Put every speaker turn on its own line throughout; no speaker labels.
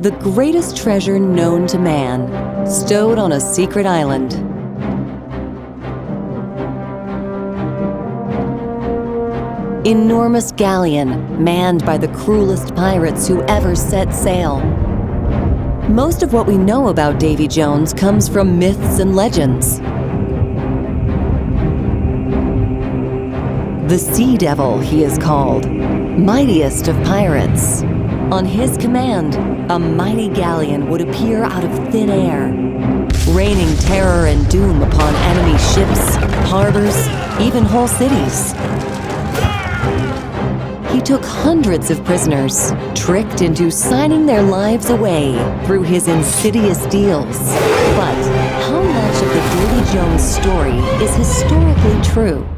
the greatest treasure known to man, stowed on a secret island. Enormous galleon, manned by the cruelest pirates who ever set sail. Most of what we know about Davy Jones comes from myths and legends. The Sea Devil, he is called, mightiest of pirates. On his command, a mighty galleon would appear out of thin air, raining terror and doom upon enemy ships, harbors, even whole cities. He took hundreds of prisoners, tricked into signing their lives away through his insidious deals. But how much of the Davy Jones story is historically true?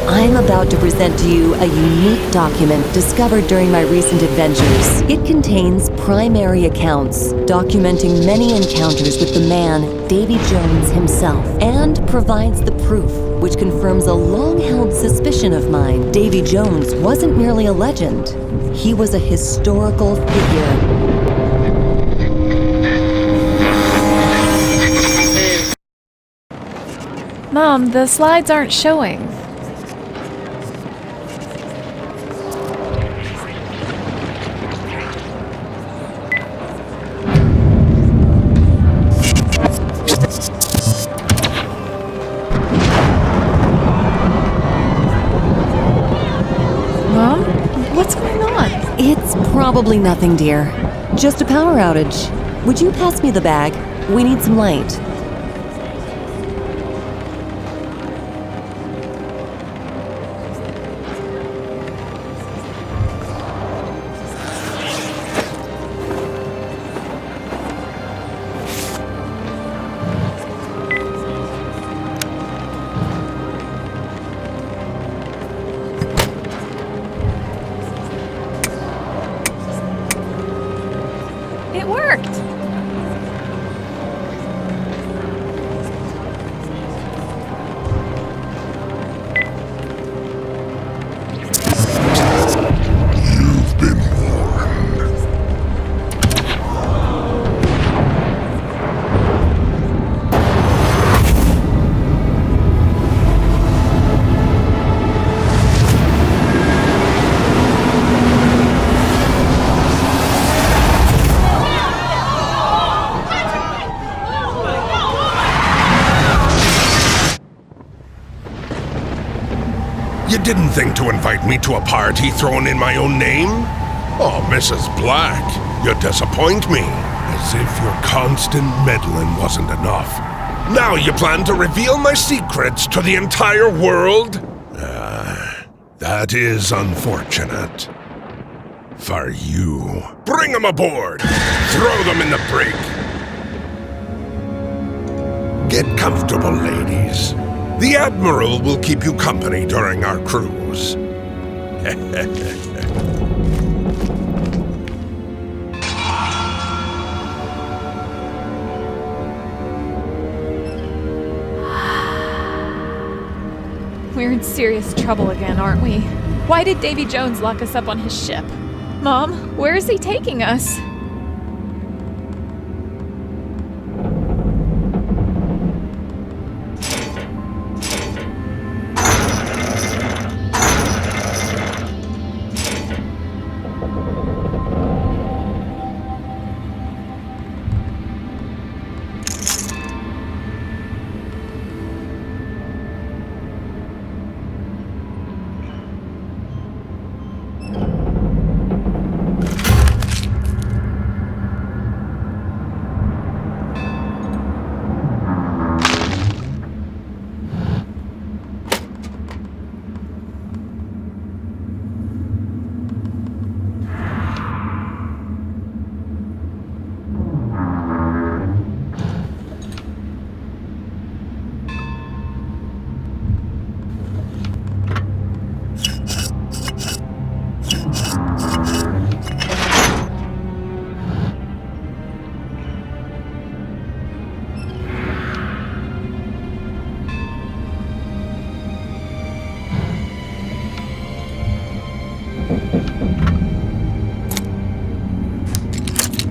I'm about to present to you a unique document discovered during my recent adventures. It contains primary accounts documenting many encounters with the man, Davy Jones himself, and provides the proof which confirms a long-held suspicion of mine. Davy Jones wasn't merely a legend. He was a historical figure.
Mom, the slides aren't showing. Mom? What's going on?
It's probably nothing, dear. Just a power outage. Would you pass me the bag? We need some light.
It worked!
You've been warned. You didn't think to invite me to a party thrown in my own name? Oh, Mrs. Black, you disappoint me. As if your constant meddling wasn't enough. Now you plan to reveal my secrets to the entire world? That is unfortunate. For you. Bring them aboard! Throw them in the brig! Get comfortable, ladies. The Admiral will keep you company during our cruise.
We're in serious trouble again, aren't we? Why did Davy Jones lock us up on his ship? Mom, where is he taking us?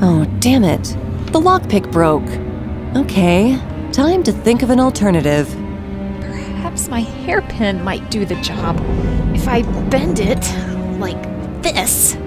Oh, damn it. The lockpick broke. Okay, time to think of an alternative.
Perhaps my hairpin might do the job. If I bend it like this.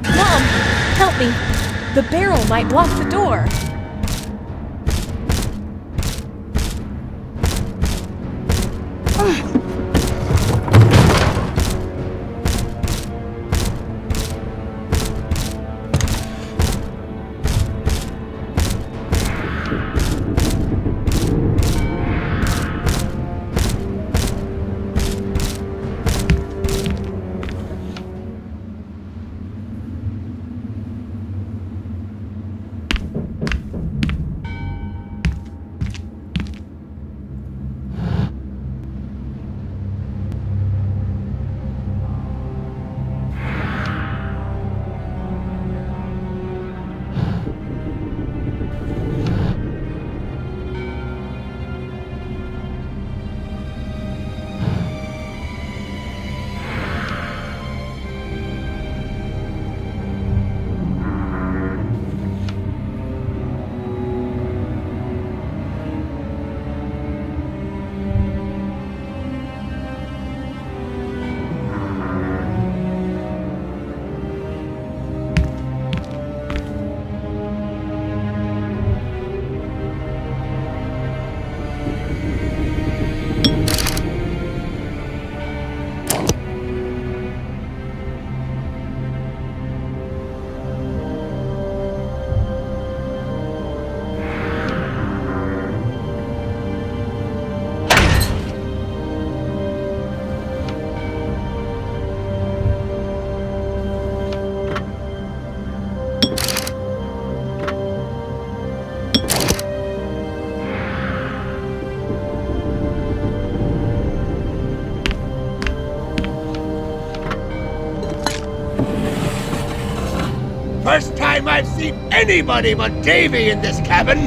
Mom, help me. The barrel might block the door.
First time I've seen anybody but Davy in this cabin.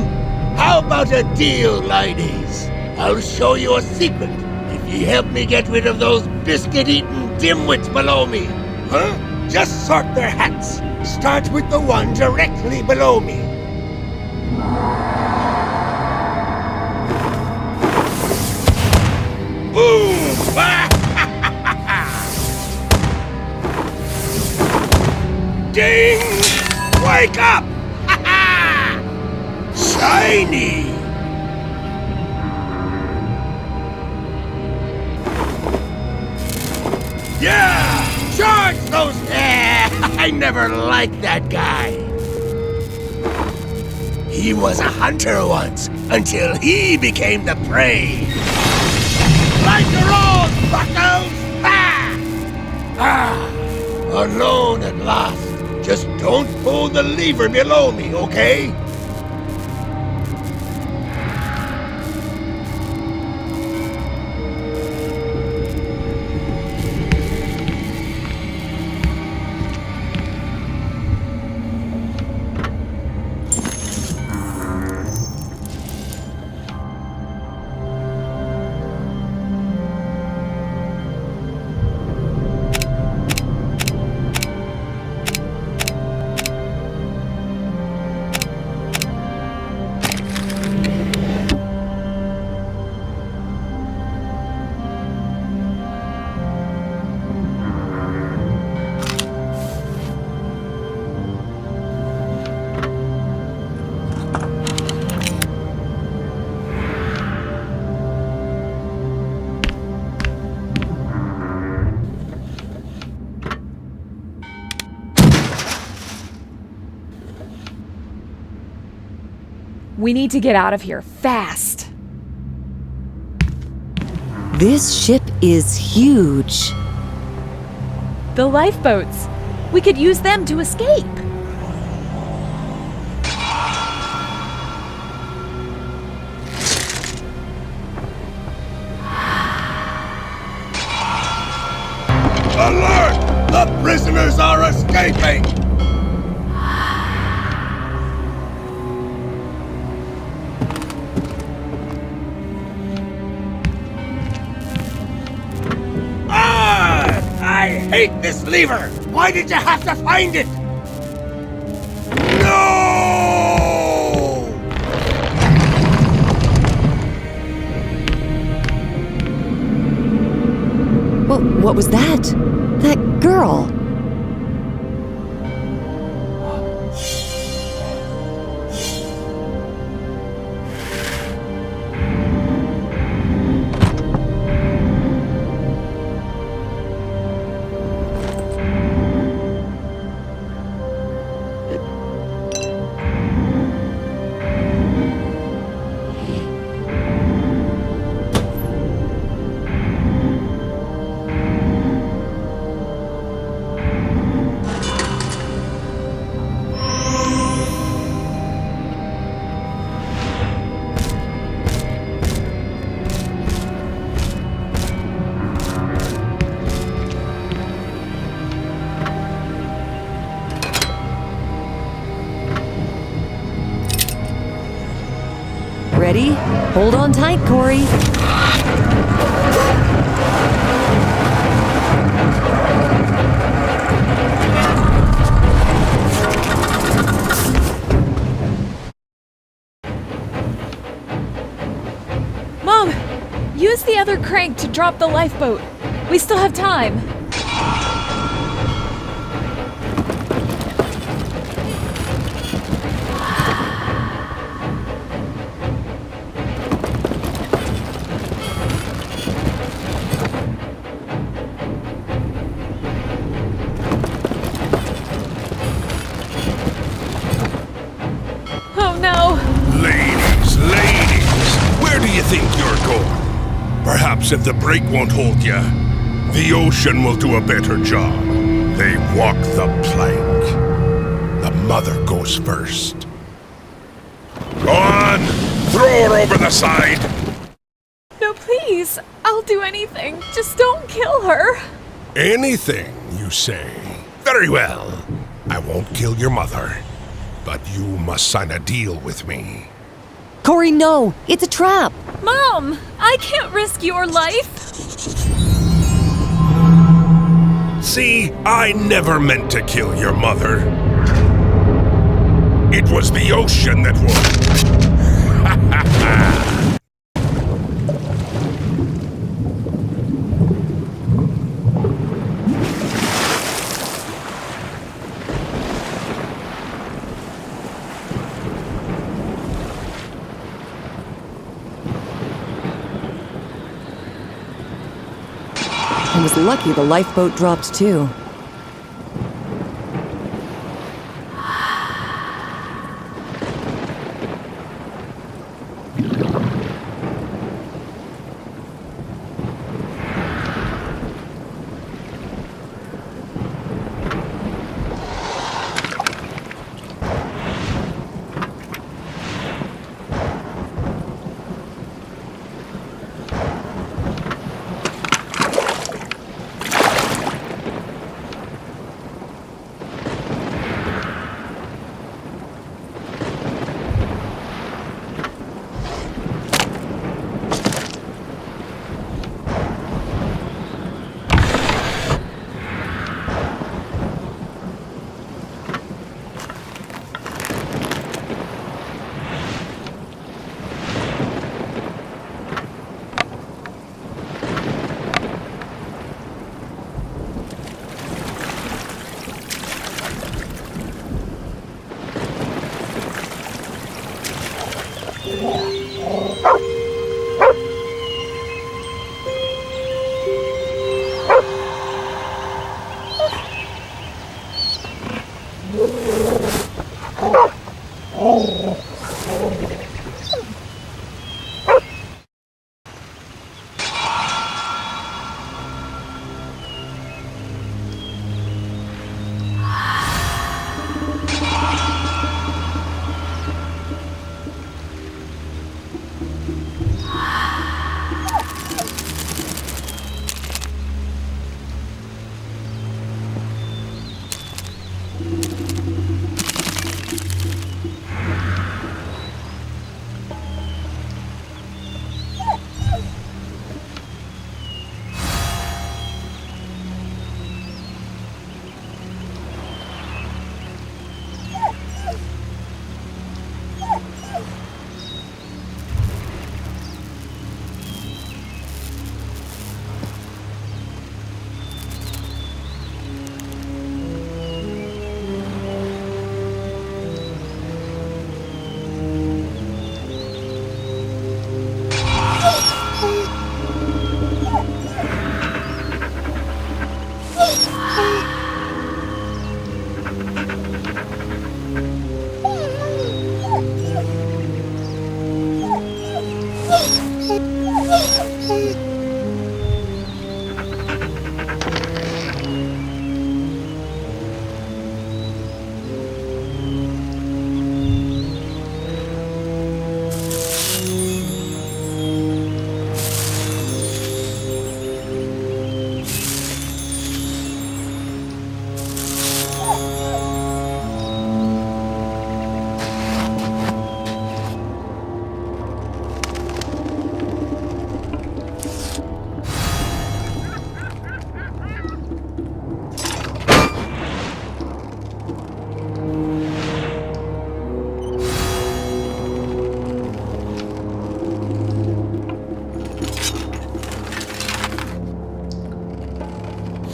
How about a deal, ladies? I'll show you a secret if ye help me get rid of those biscuit-eating dimwits below me. Huh? Just sort their hats. Start with the one directly below me. Boom! Ding! Wake up! Shiny! Yeah! Charge those... I never liked that guy. He was a hunter once, until he became the prey. Like your own buckos! Alone at last. Just don't pull the lever below me, okay?
We need to get out of here fast.
This ship is huge.
The lifeboats. We could use them to escape.
Alert! The prisoners are escaping! I hate this lever! Why did you have to find it? No!
What was that? That girl. Ready? Hold on tight, Corey.
Mom, use the other crank to drop the lifeboat. We still have time. Oh no!
Ladies, where do you think you're going? Perhaps if the brake won't hold you, the ocean will do a better job. They walk the plank. The mother goes first. Go on! Throw her over the side!
No, please! I'll do anything. Just don't kill her.
Anything, you say? Very well. I won't kill your mother, but you must sign a deal with me.
Corey, no! It's a trap!
Mom! I can't risk your life!
See, I never meant to kill your mother. It was the ocean that would.
I was lucky the lifeboat dropped too.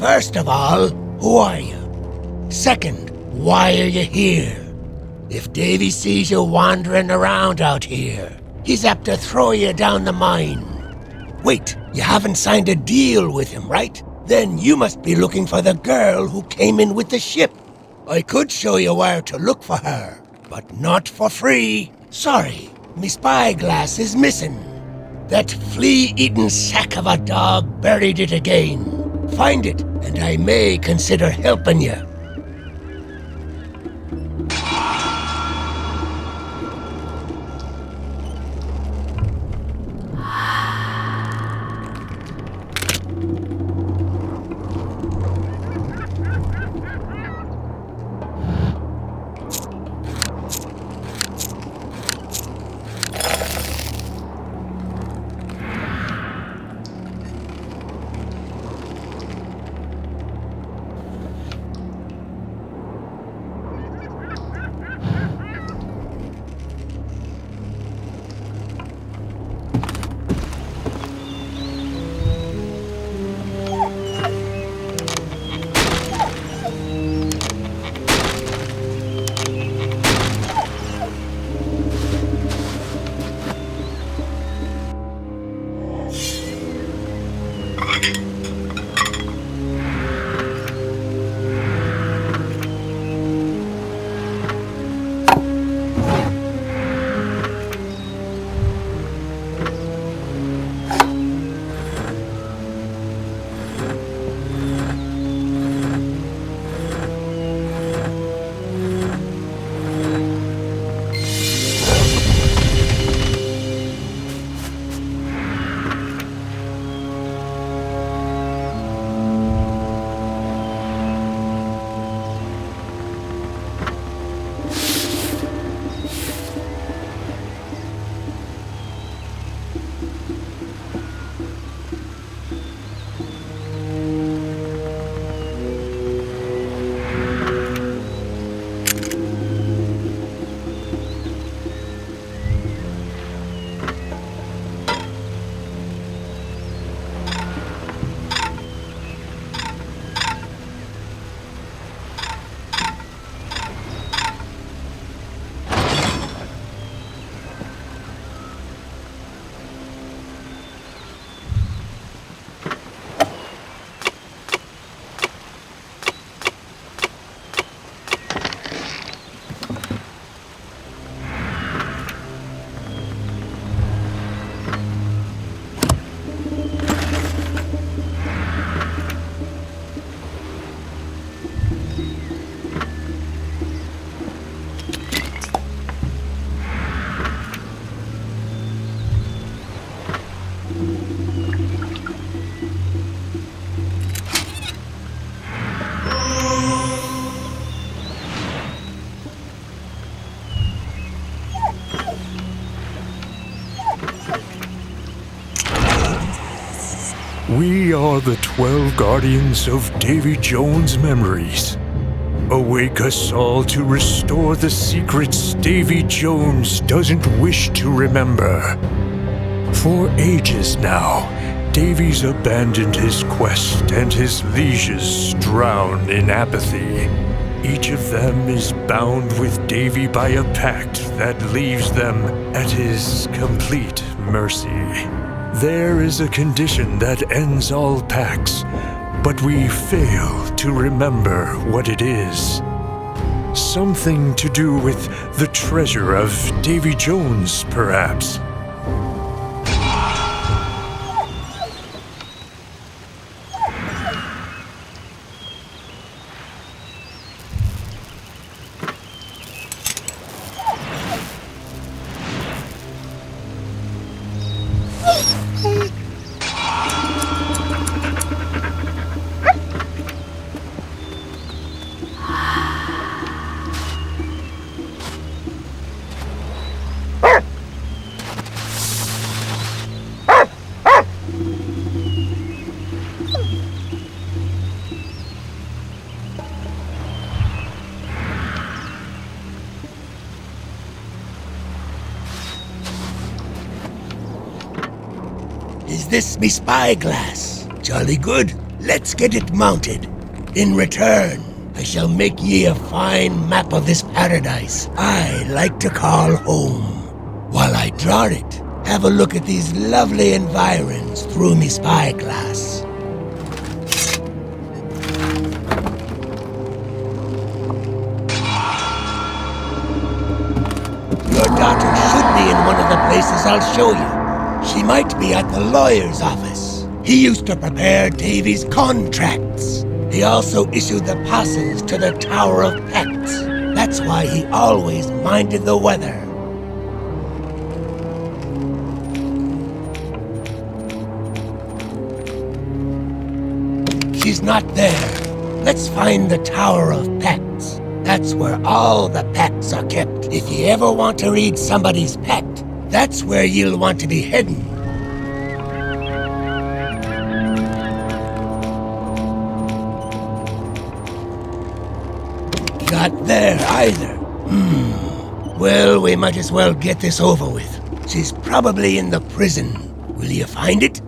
First of all, who are you? Second, why are you here? If Davy sees you wandering around out here, he's apt to throw you down the mine. Wait, you haven't signed a deal with him, right? Then you must be looking for the girl who came in with the ship. I could show you where to look for her, but not for free. Sorry, me spyglass is missing. That flea-eaten sack of a dog buried it again. Find it, and I may consider helping you.
We are the 12 guardians of Davy Jones' memories. Awake us all to restore the secrets Davy Jones doesn't wish to remember. For ages now, Davy's abandoned his quest and his lieges drowned in apathy. Each of them is bound with Davy by a pact that leaves them at his complete mercy. There is a condition that ends all pacts, but we fail to remember what it is. Something to do with the treasure of Davy Jones, perhaps.
Is this me spyglass? Jolly good. Let's get it mounted. In return, I shall make ye a fine map of this paradise I like to call home. While I draw it, have a look at these lovely environs through me spyglass. Your daughter should be in one of the places I'll show you. She might be at the lawyer's office. He used to prepare Davy's contracts. He also issued the passes to the Tower of Pecks. That's why he always minded the weather. She's not there. Let's find the Tower of Pecks. That's where all the pacts are kept. If you ever want to read somebody's pact, that's where you'll want to be heading. Not there either. Well, we might as well get this over with. She's probably in the prison. Will you find it?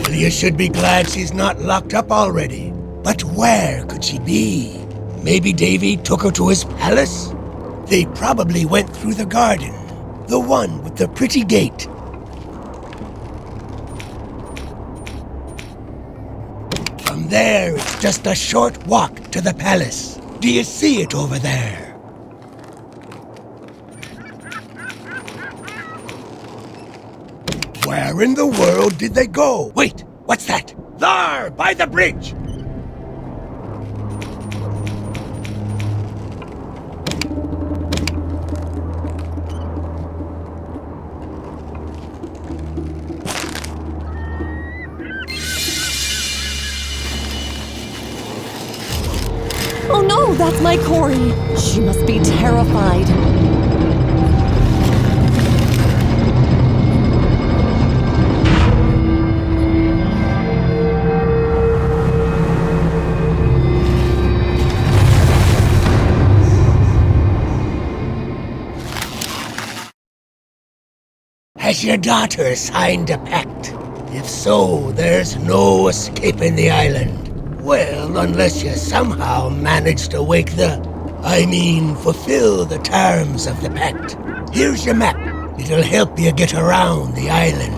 Well, you should be glad she's not locked up already. But where could she be? Maybe Davy took her to his palace? They probably went through the garden. The one with the pretty gate. From there, it's just a short walk to the palace. Do you see it over there? Where in the world did they go? Wait, what's that? There, by the bridge!
Oh no, that's my Cory. She must be terrified.
Has your daughter signed a pact? If so, there's no escaping the island. Well, unless you somehow manage to fulfill the terms of the pact. Here's your map. It'll help you get around the island.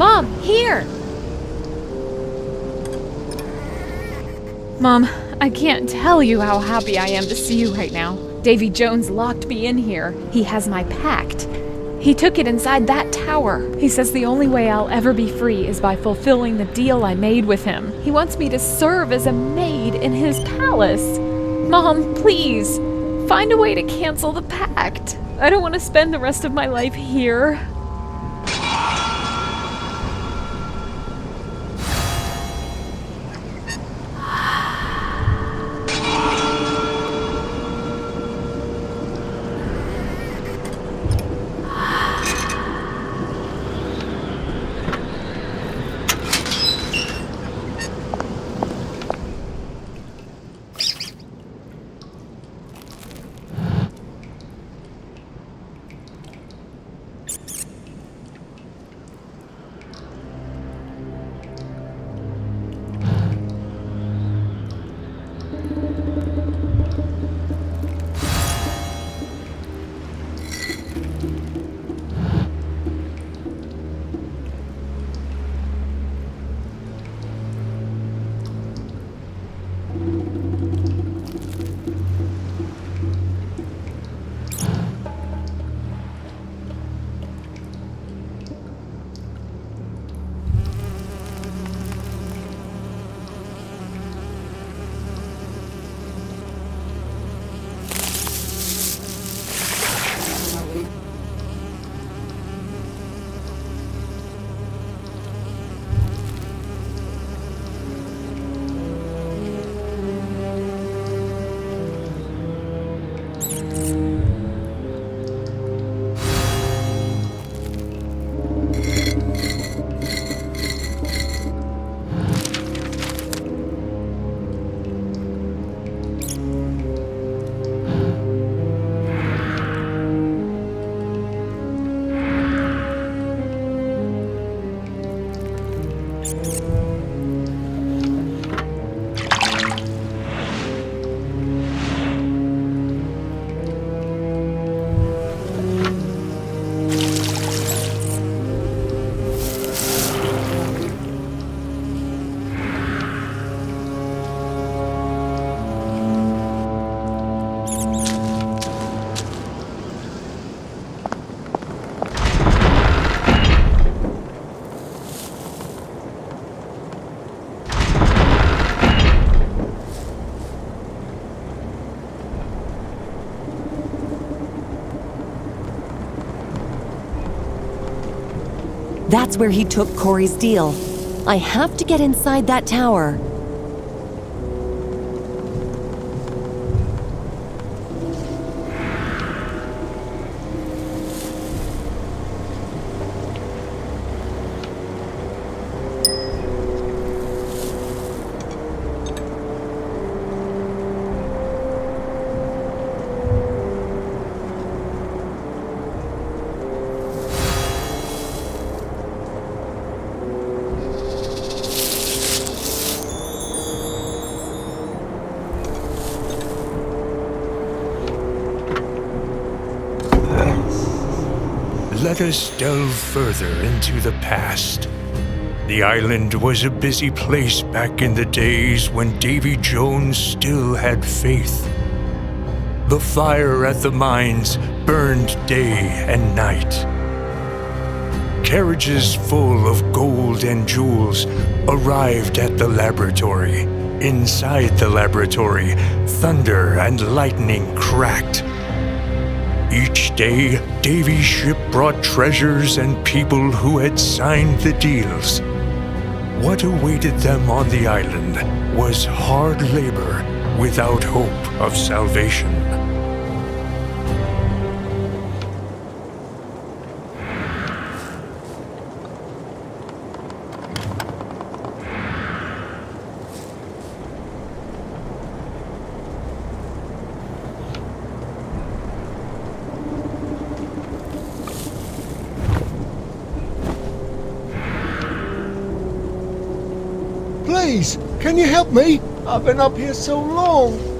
Mom, here! Mom, I can't tell you how happy I am to see you right now. Davy Jones locked me in here. He has my pact. He took it inside that tower. He says the only way I'll ever be free is by fulfilling the deal I made with him. He wants me to serve as a maid in his palace. Mom, please, find a way to cancel the pact. I don't want to spend the rest of my life here.
That's where he took Corey's deal. I have to get inside that tower.
Let us delve further into the past. The island was a busy place back in the days when Davy Jones still had faith. The fire at the mines burned day and night. Carriages full of gold and jewels arrived at the laboratory. Inside the laboratory, thunder and lightning cracked. Each day, Davy's ship brought treasures and people who had signed the deals. What awaited them on the island was hard labor without hope of salvation.
Please, can you help me? I've been up here so long.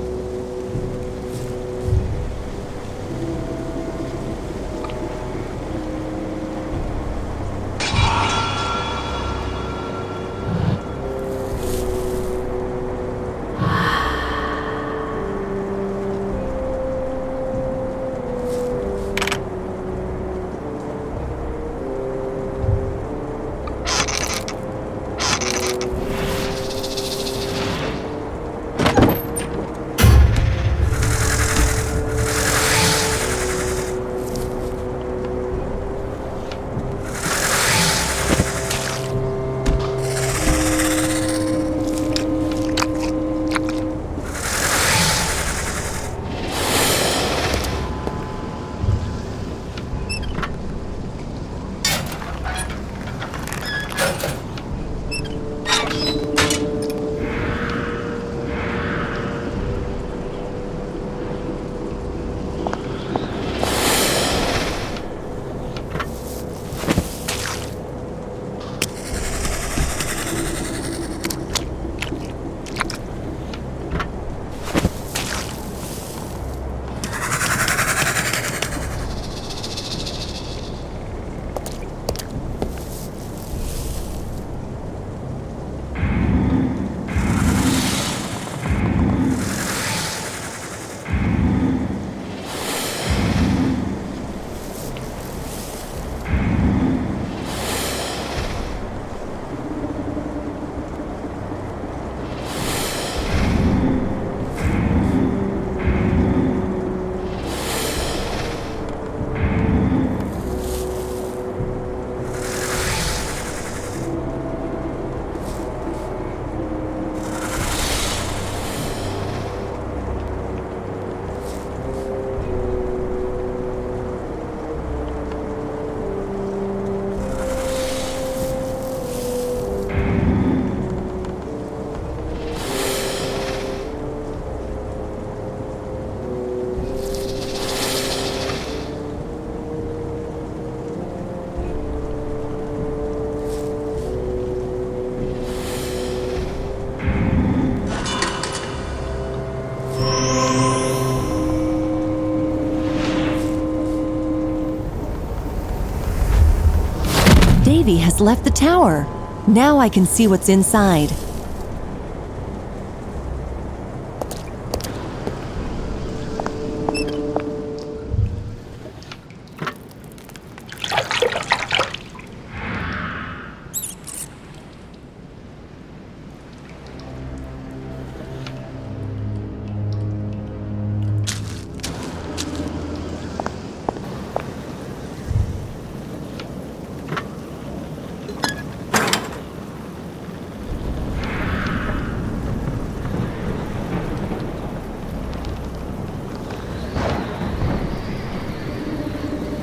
Davy has left the tower. Now I can see what's inside.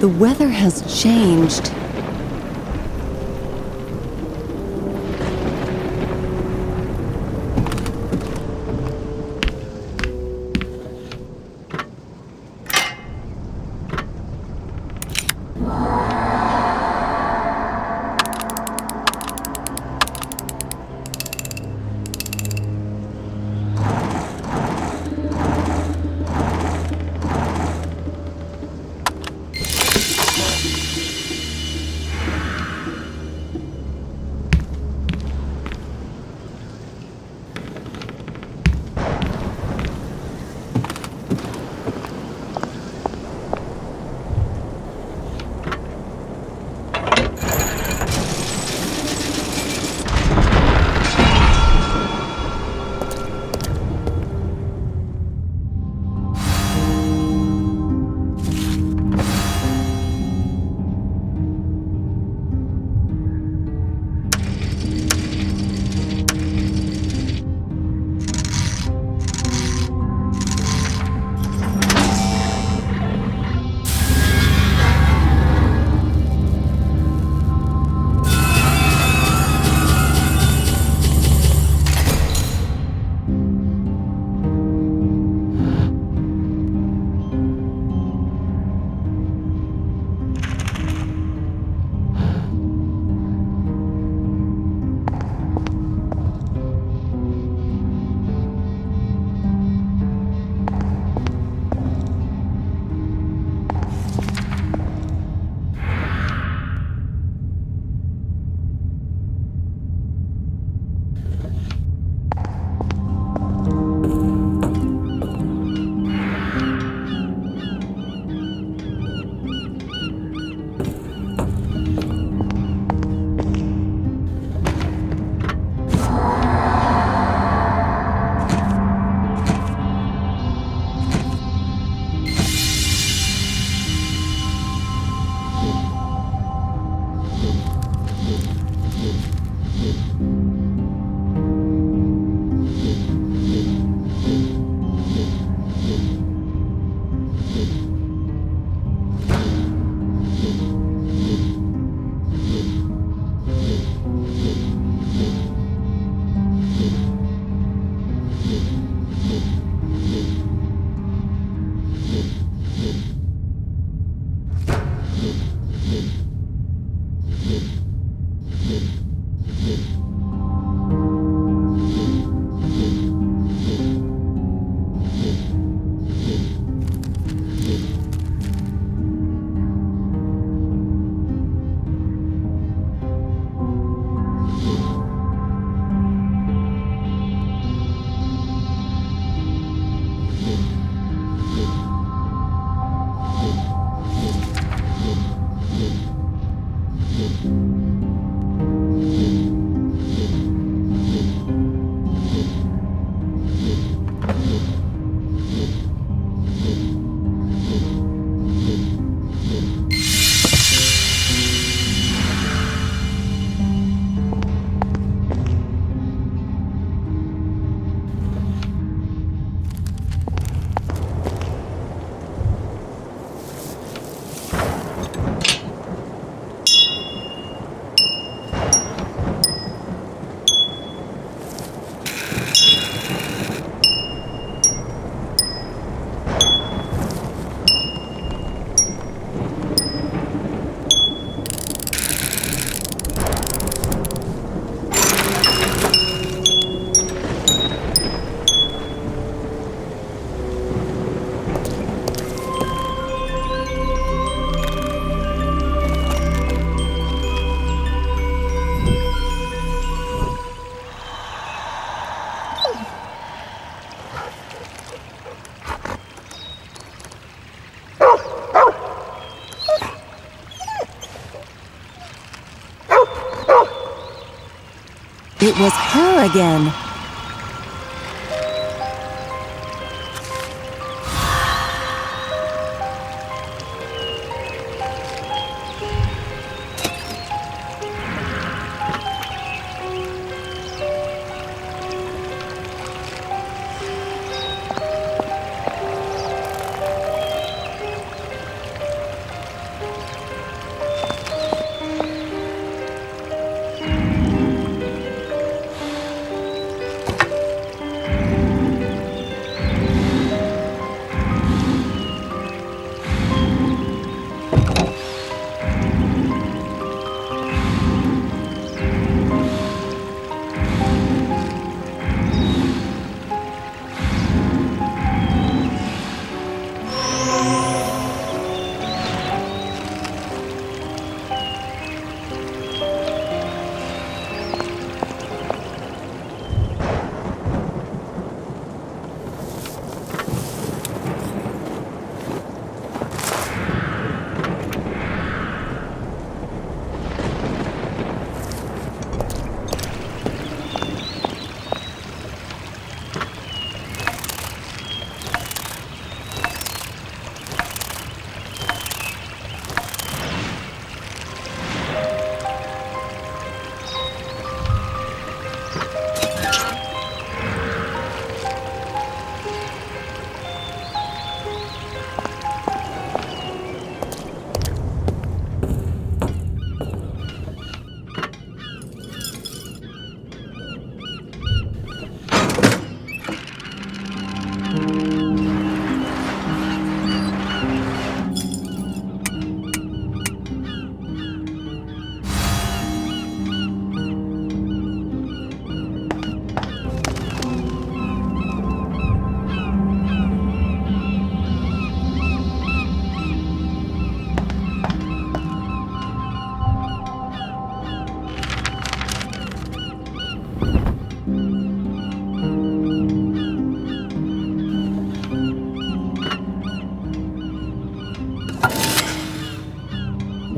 The weather has changed. It was her again.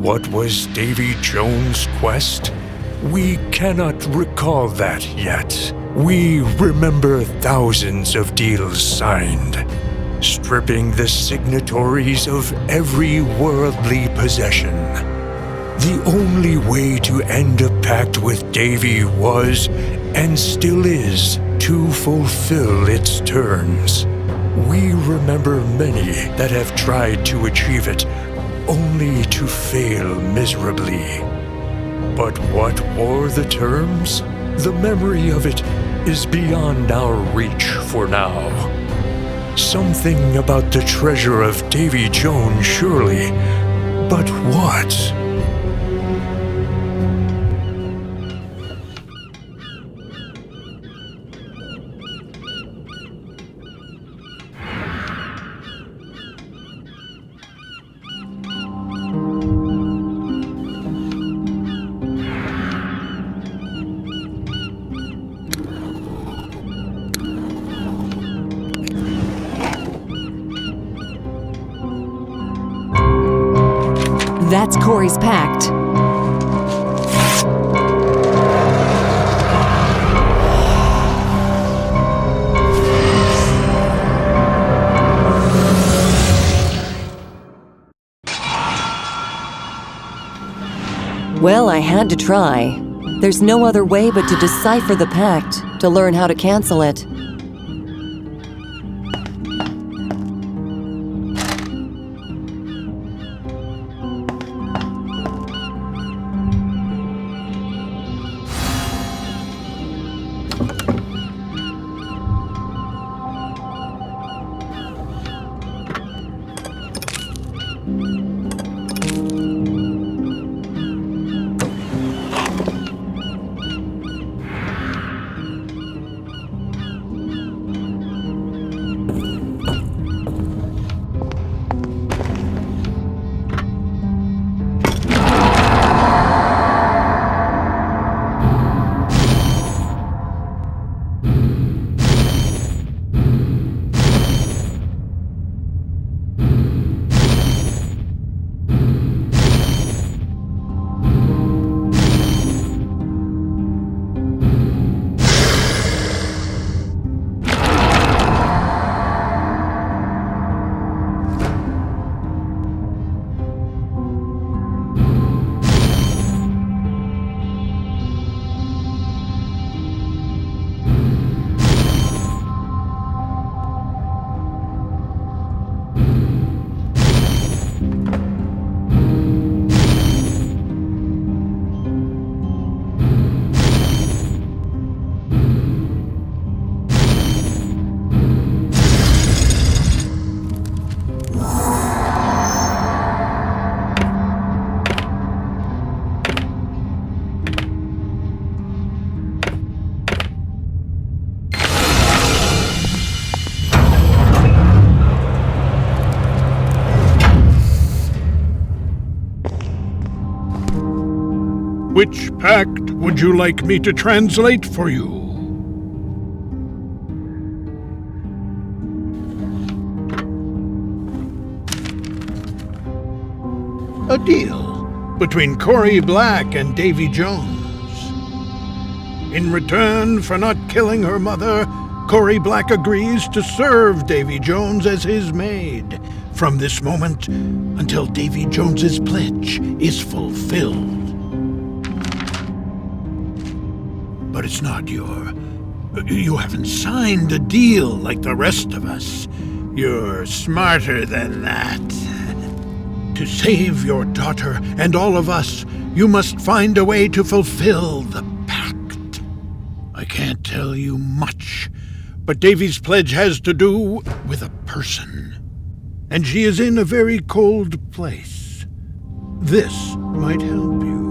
What was Davy Jones' quest? We cannot recall that yet. We remember thousands of deals signed, stripping the signatories of every worldly possession. The only way to end a pact with Davy was, and still is, to fulfill its terms. We remember many that have tried to achieve it, only to fail miserably. But what were the terms? The memory of it is beyond our reach for now. Something about the treasure of Davy Jones, surely. But what?
That's Corey's pact. Well, I had to try. There's no other way but to decipher the pact, to learn how to cancel it.
Which pact would you like me to translate for you? A deal between Corey Black and Davy Jones. In return for not killing her mother, Corey Black agrees to serve Davy Jones as his maid from this moment until Davy Jones's pledge is fulfilled. But it's not you haven't signed a deal like the rest of us. You're smarter than that. To save your daughter and all of us, you must find a way to fulfill the pact. I can't tell you much, but Davy's pledge has to do with a person. And she is in a very cold place. This might help you.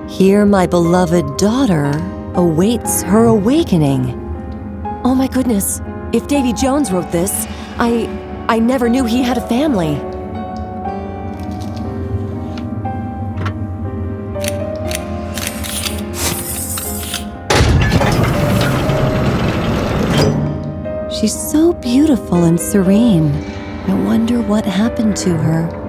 Here my beloved daughter awaits her awakening. Oh my goodness, if Davy Jones wrote this, I never knew he had a family. She's so beautiful and serene. I wonder what happened to her.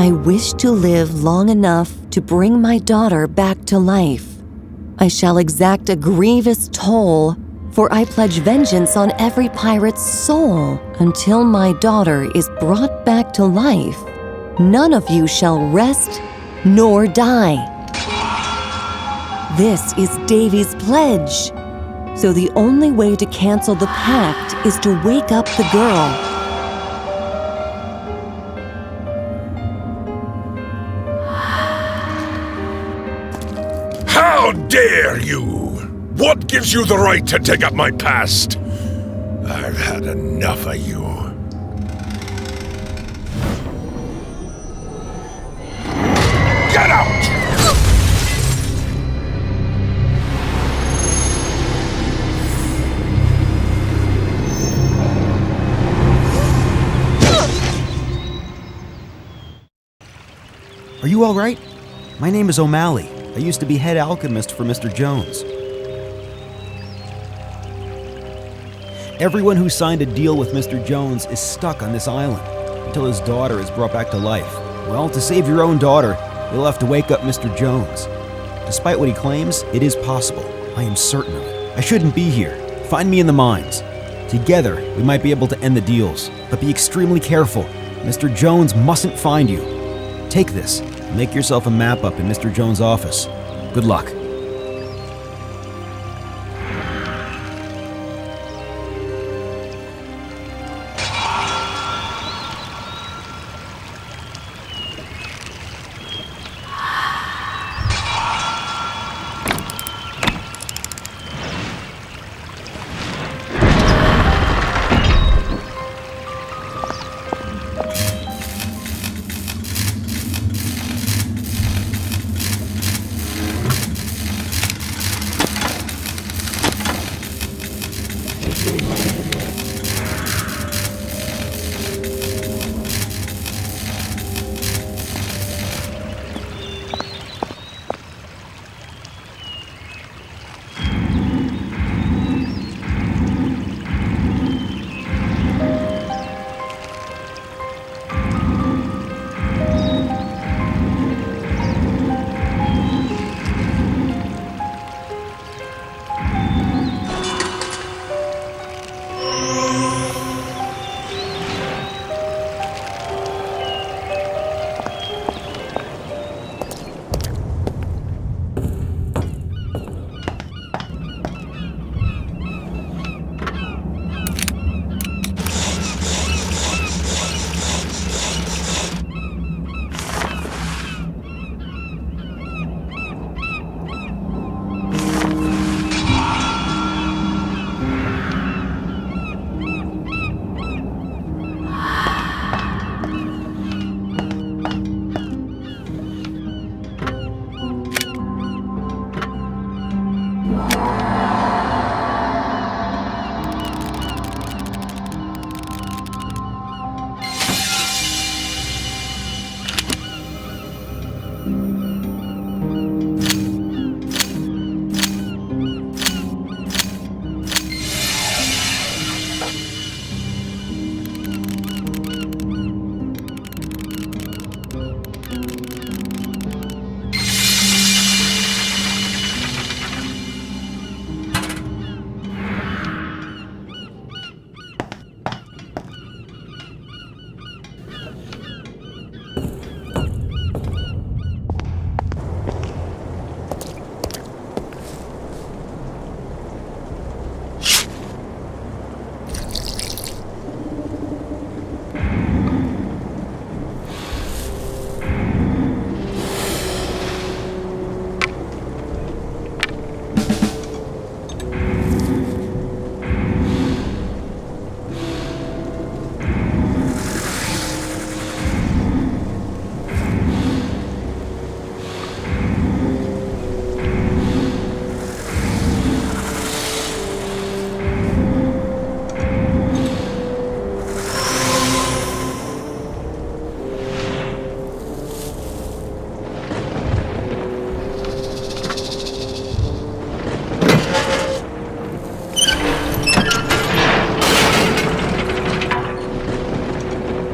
I wish to live long enough to bring my daughter back to life. I shall exact a grievous toll, for I pledge vengeance on every pirate's soul. Until my daughter is brought back to life, none of you shall rest nor die. This is Davy's pledge. So the only way to cancel the pact is to wake up the girl.
How How dare you? What gives you the right to dig up my past? I've had enough of you. Get out!
Are you all right? My name is O'Malley. I used to be head alchemist for Mr. Jones. Everyone who signed a deal with Mr. Jones is stuck on this island until his daughter is brought back to life. Well, to save your own daughter, you'll have to wake up Mr. Jones. Despite what he claims, it is possible. I am certain of it. I shouldn't be here. Find me in the mines. Together, we might be able to end the deals. But be extremely careful. Mr. Jones mustn't find you. Take this and make yourself a map up in Mr. Jones' office. Good luck.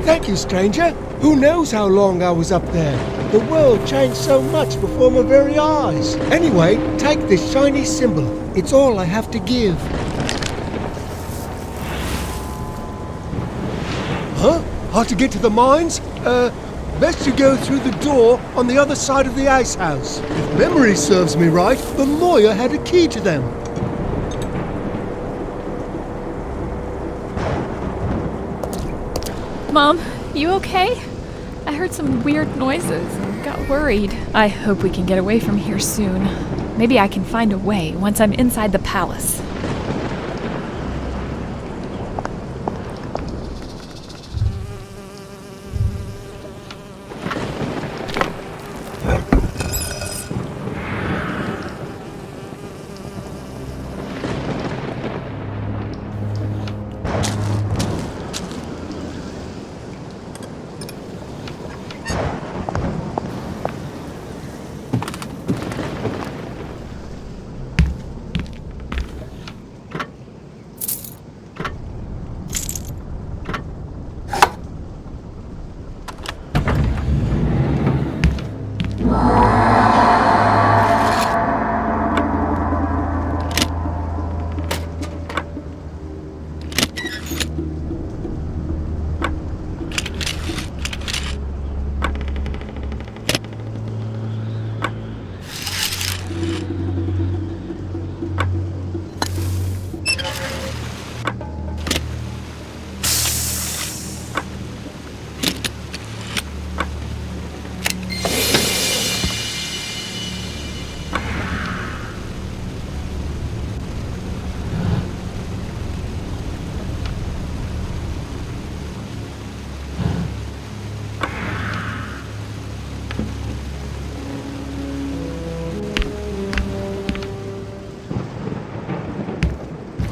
Thank you, stranger. Who knows how long I was up there? The world changed so much before my very eyes. Anyway, take this shiny symbol. It's all I have to give. Huh? How to get to the mines? Best you go through the door on the other side of the ice house. If memory serves me right, the lawyer had a key to them.
Mom, you okay? I heard some weird noises and got worried. I hope we can get away from here soon. Maybe I can find a way once I'm inside the palace.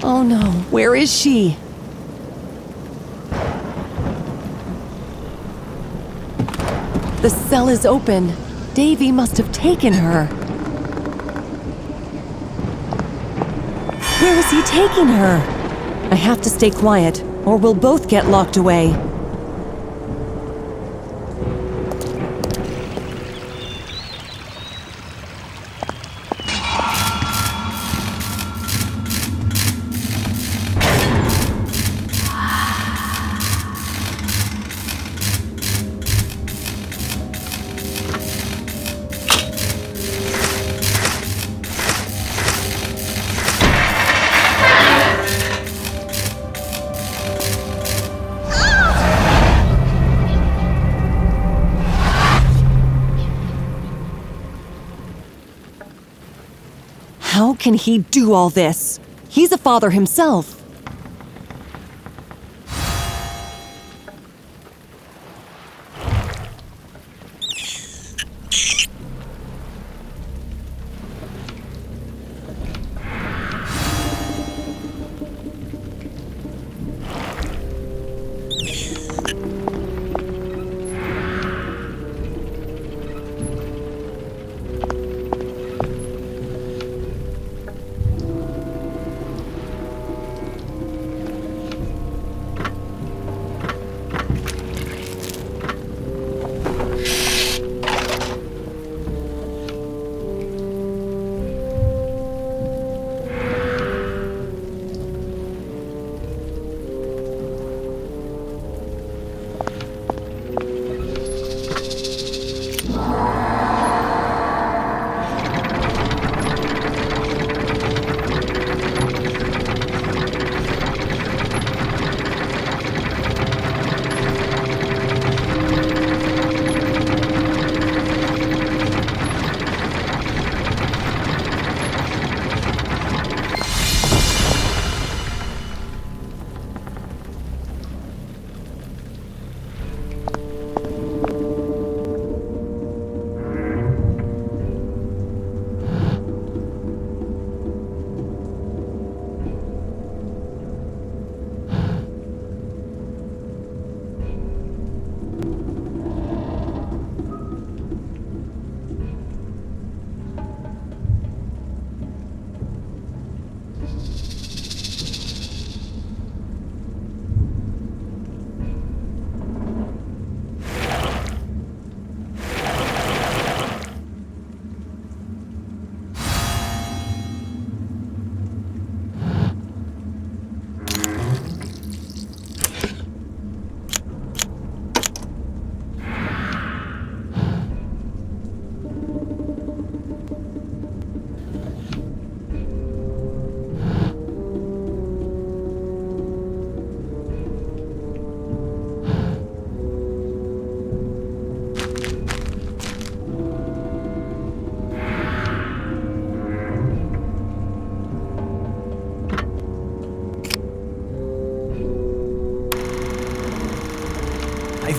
Oh no, where is she? The cell is open. Davy must have taken her. Where is he taking her? I have to stay quiet, or we'll both get locked away. How can he do all this? He's a father himself.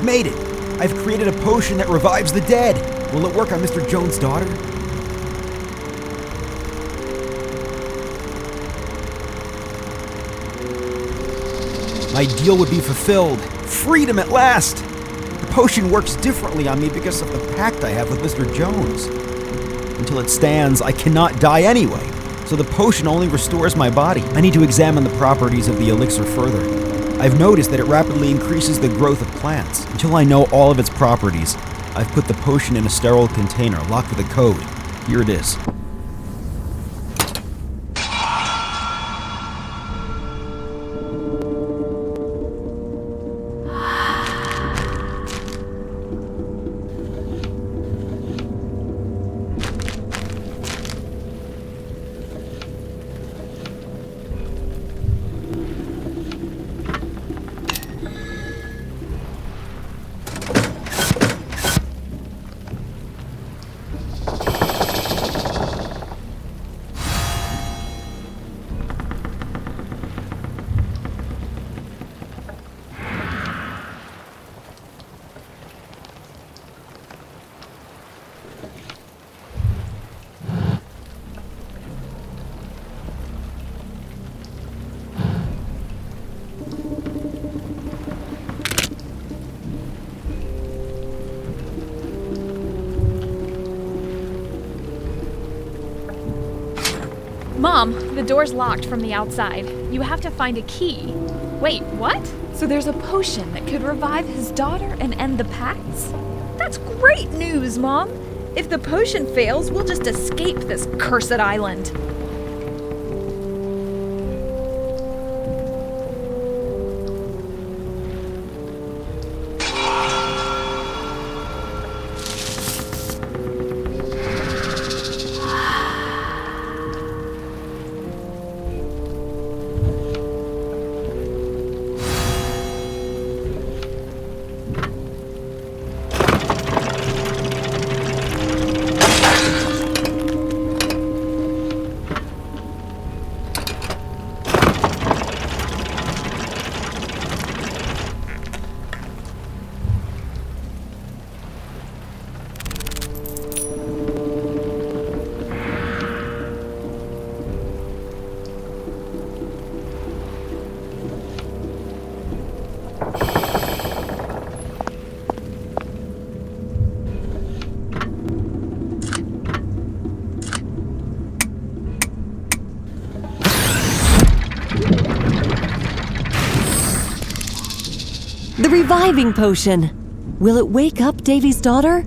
I've made it! I've created a potion that revives the dead! Will it work on Mr. Jones' daughter? My deal would be fulfilled. Freedom at last! The potion works differently on me because of the pact I have with Mr. Jones. Until it stands, I cannot die anyway, so the potion only restores my body. I need to examine the properties of the elixir further. I've noticed that it rapidly increases the growth of plants. Until I know all of its properties, I've put the potion in a sterile container locked with a code. Here it is.
Mom, the door's locked from the outside. You have to find a key. Wait, what? So there's a potion that could revive his daughter and end the pacts? That's great news, Mom! If the potion fails, we'll just escape this cursed island.
The reviving potion! Will it wake up Davy's daughter?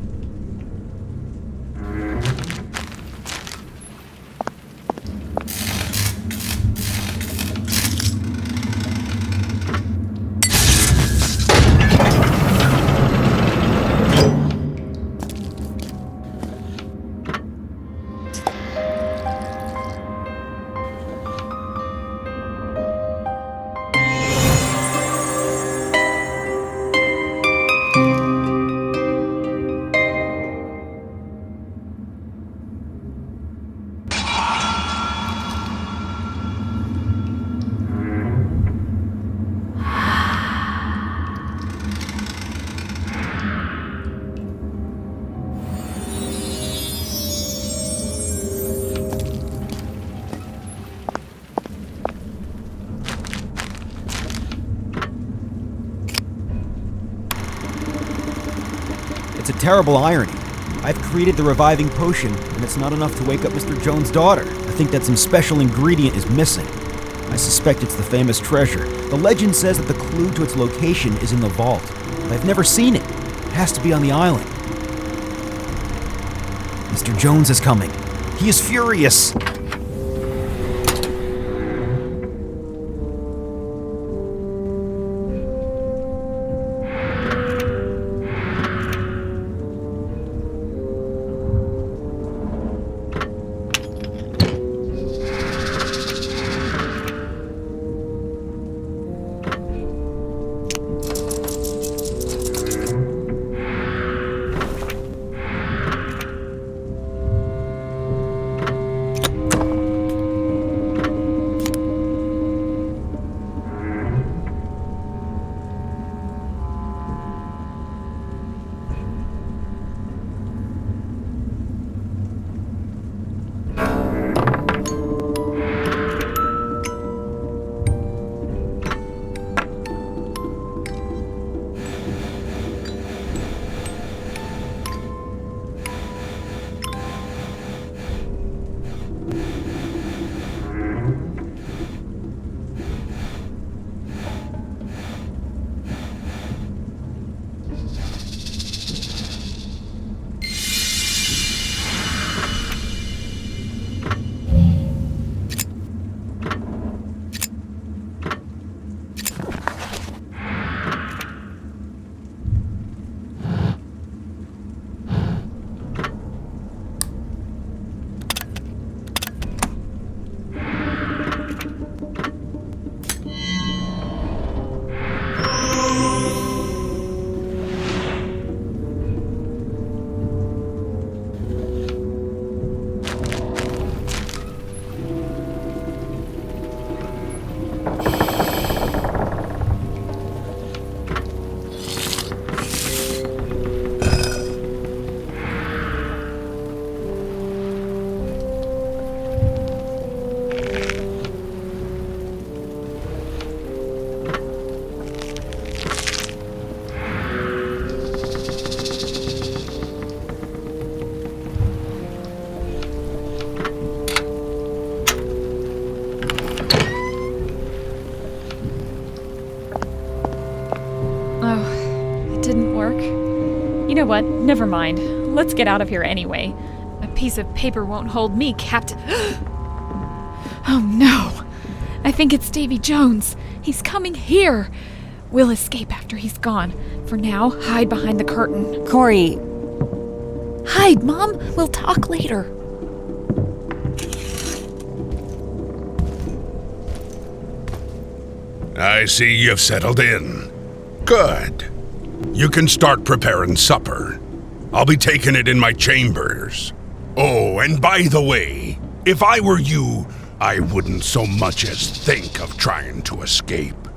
It's a terrible irony. I've created the reviving potion, and it's not enough to wake up Mr. Jones' daughter. I think that some special ingredient is missing. I suspect it's the famous treasure. The legend says that the clue to its location is in the vault, but I've never seen it. It has to be on the island. Mr. Jones is coming. He is furious.
work. You know what? Never mind. Let's get out of here anyway. A piece of paper won't hold me, Captain. Oh no! I think it's Davy Jones. He's coming here. We'll escape after he's gone. For now, hide behind the curtain.
Corey,
Hide, Mom. We'll talk later.
I see you've settled in. Good. You can start preparing supper. I'll be taking it in my chambers. Oh, and by the way, if I were you, I wouldn't so much as think of trying to escape.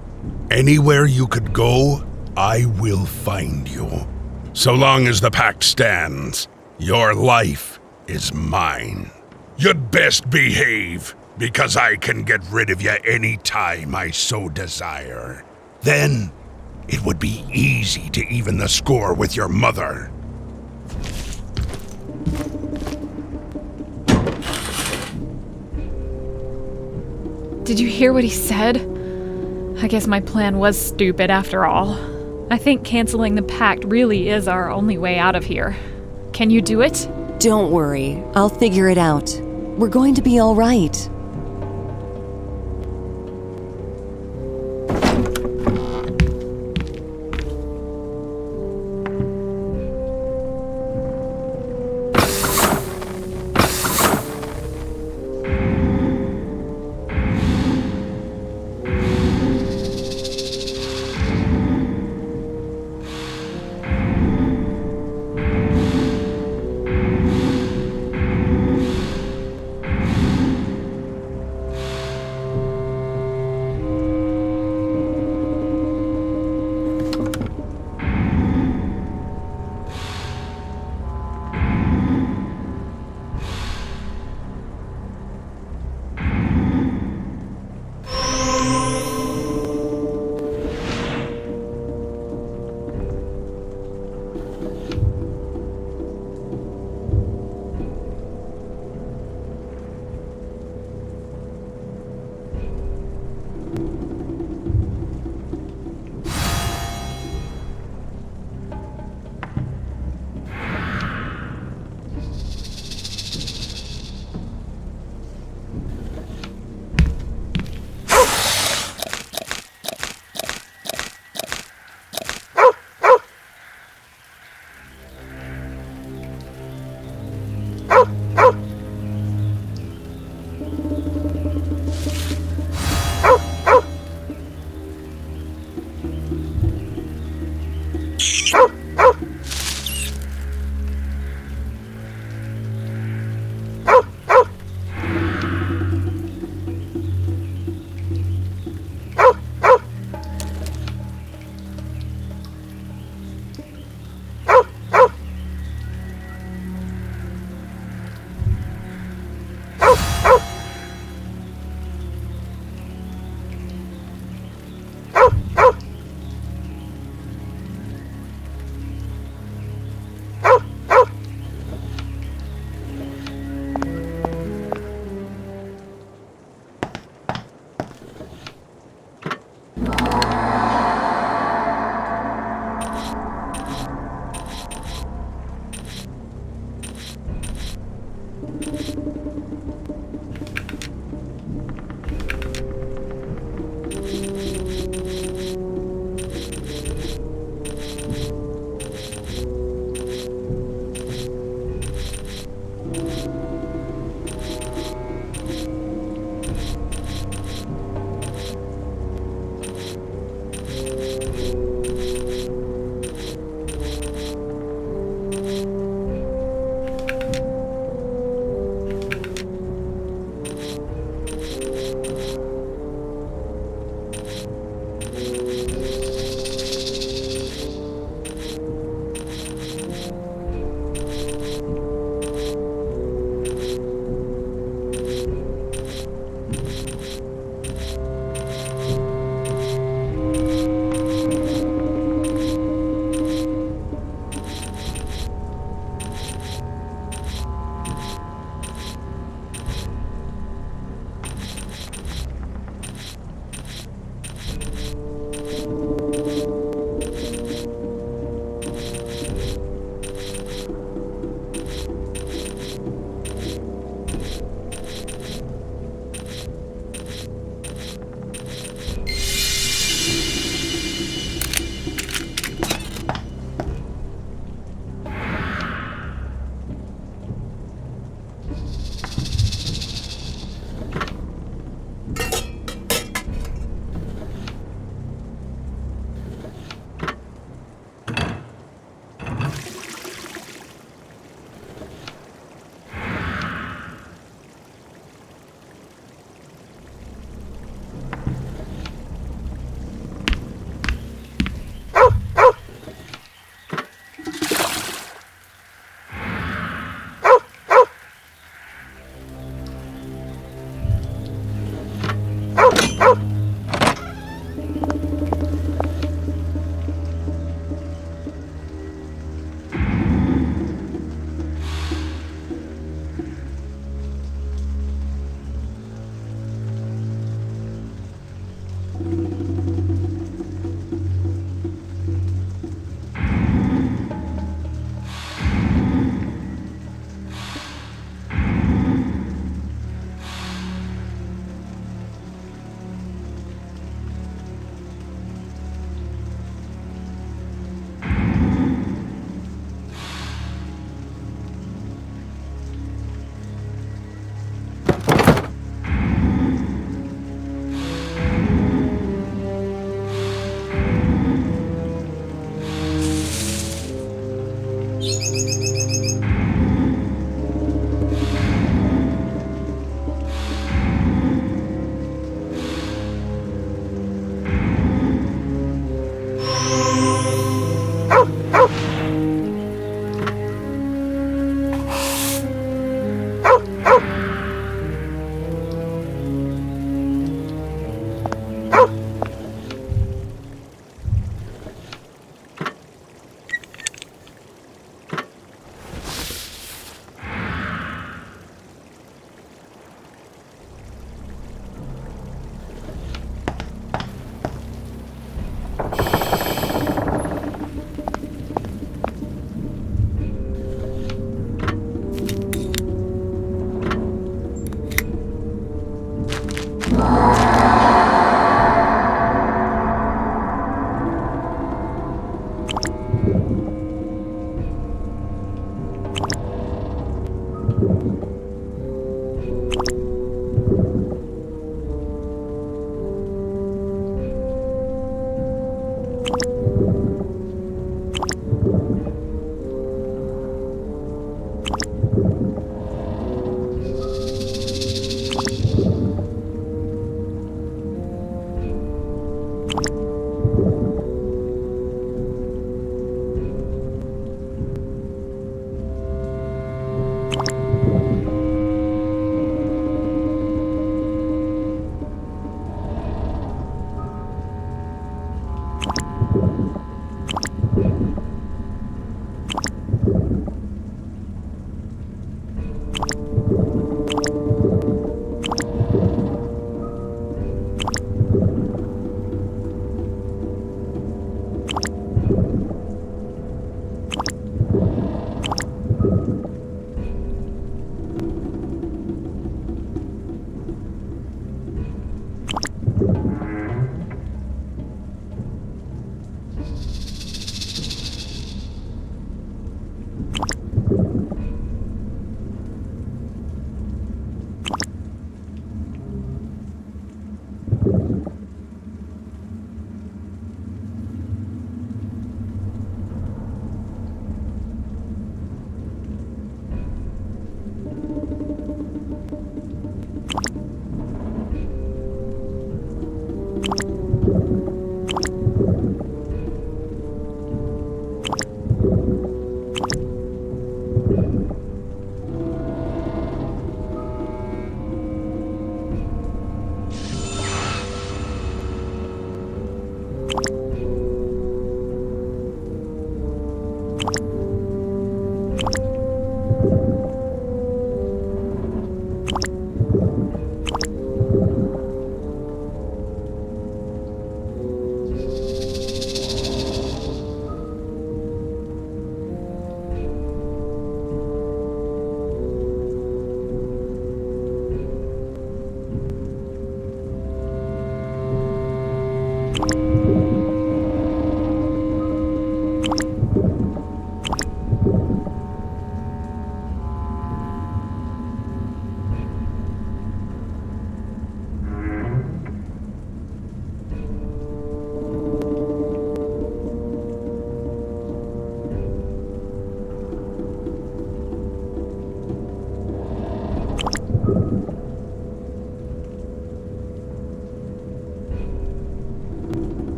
Anywhere you could go, I will find you. So long as the pact stands, your life is mine. You'd best behave, because I can get rid of you any time I so desire. Then, it would be easy to even the score with your mother.
Did you hear what he said? I guess my plan was stupid after all. I think canceling the pact really is our only way out of here. Can you do it?
don't worry. I'll figure it out. We're going to be all right.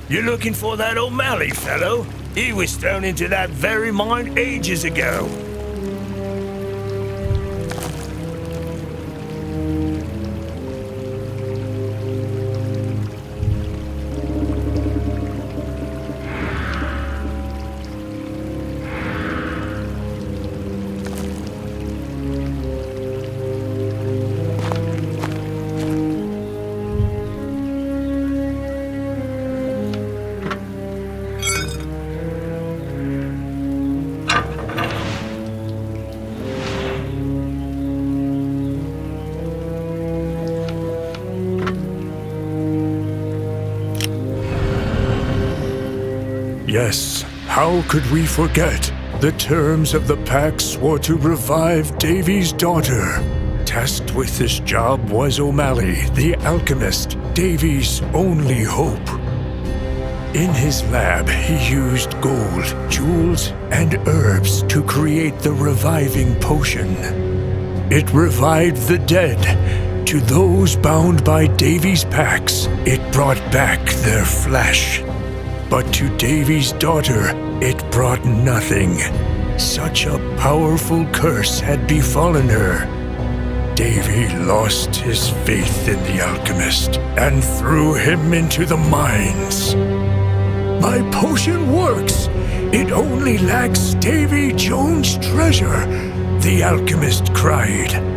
You're looking for that O'Malley fellow? He was thrown into that very mine ages ago. Yes, how could we forget? The terms of the pact swore to revive Davy's daughter. Tasked with this job was O'Malley, the alchemist, Davy's only hope. In his lab, he used gold, jewels, and herbs to create the reviving potion. It revived the dead. To those bound by Davy's pacts, it brought back their flesh. But to Davy's daughter, it brought nothing. Such a powerful curse had befallen her. Davy lost his faith in the alchemist and threw him into the mines. My potion works. It only lacks Davy Jones' treasure, the alchemist cried.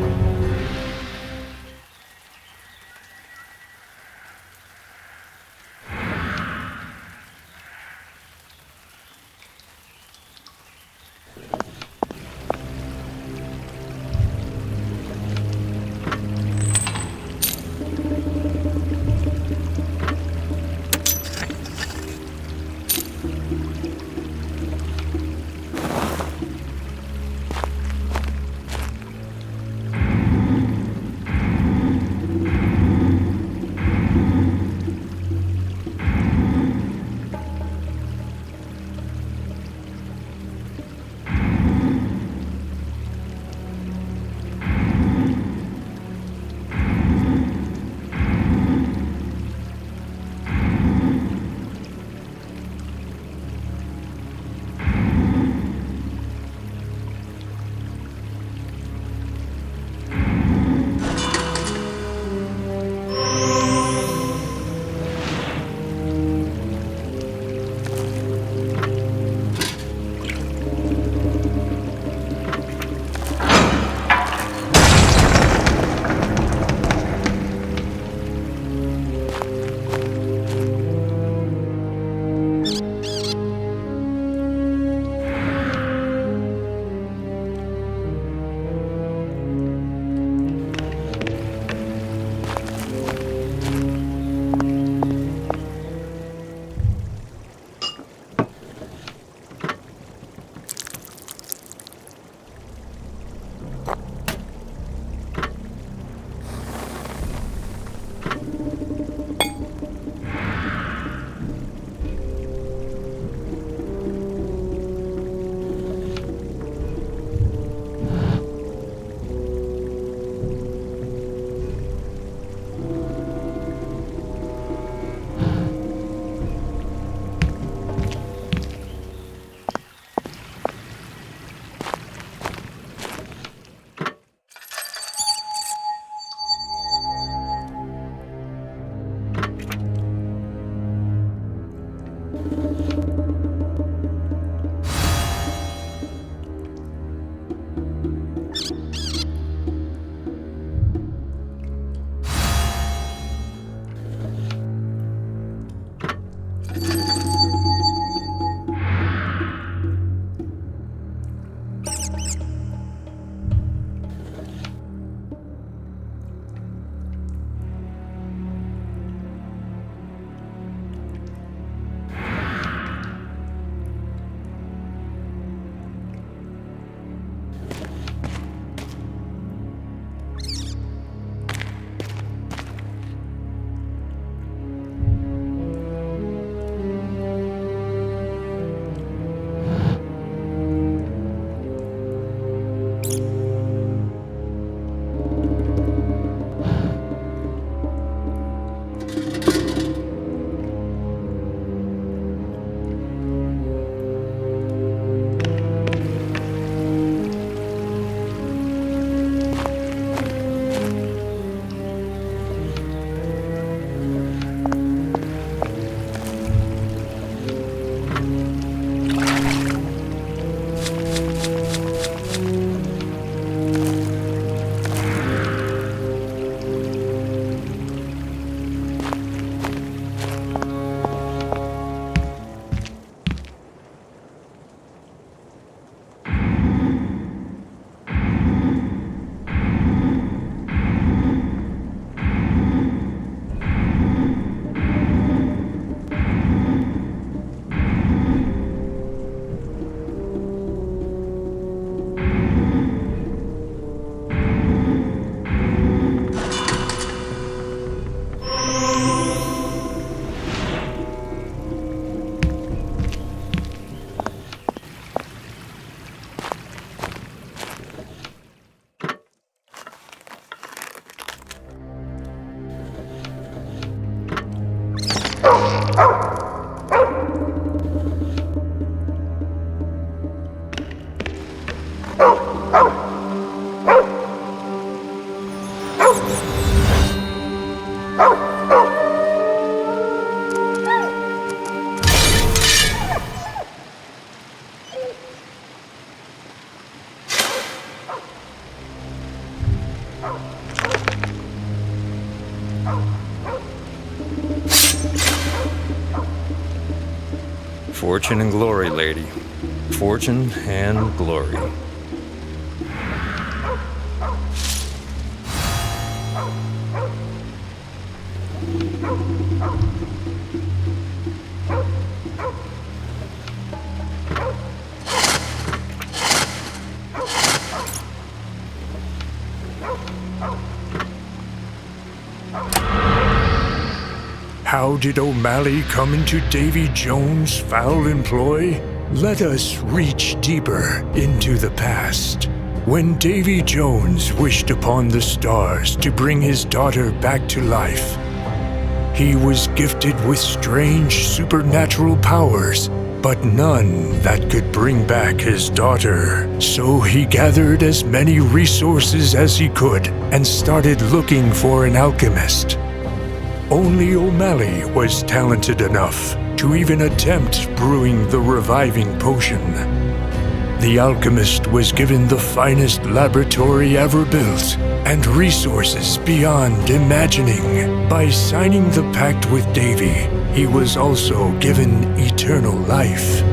Fortune and glory, lady. Fortune and glory. How did O'Malley come into Davy Jones' foul employ? Let us reach deeper into the past. When Davy Jones wished upon the stars to bring his daughter back to life, he was gifted with strange supernatural powers, but none that could bring back his daughter. So he gathered as many resources as he could and started looking for an alchemist. Only O'Malley was talented enough to even attempt brewing the reviving potion. The alchemist was given the finest laboratory ever built and resources beyond imagining. By signing the pact with Davy, he was also given eternal life.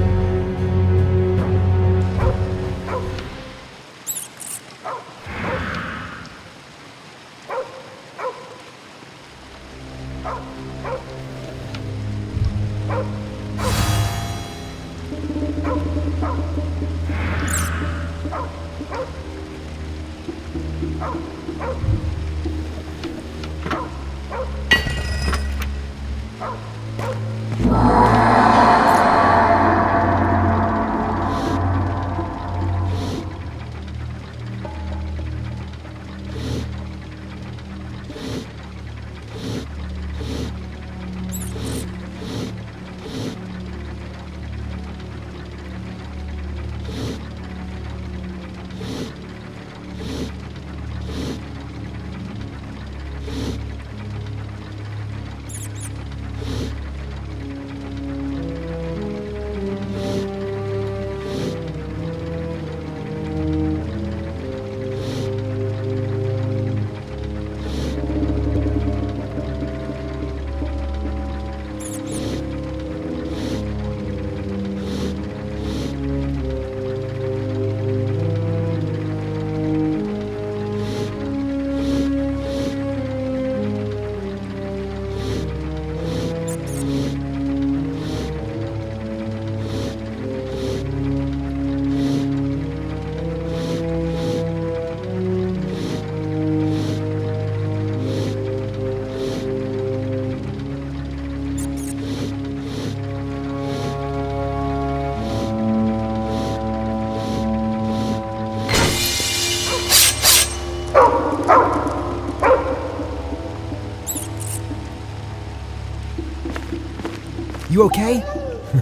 You okay?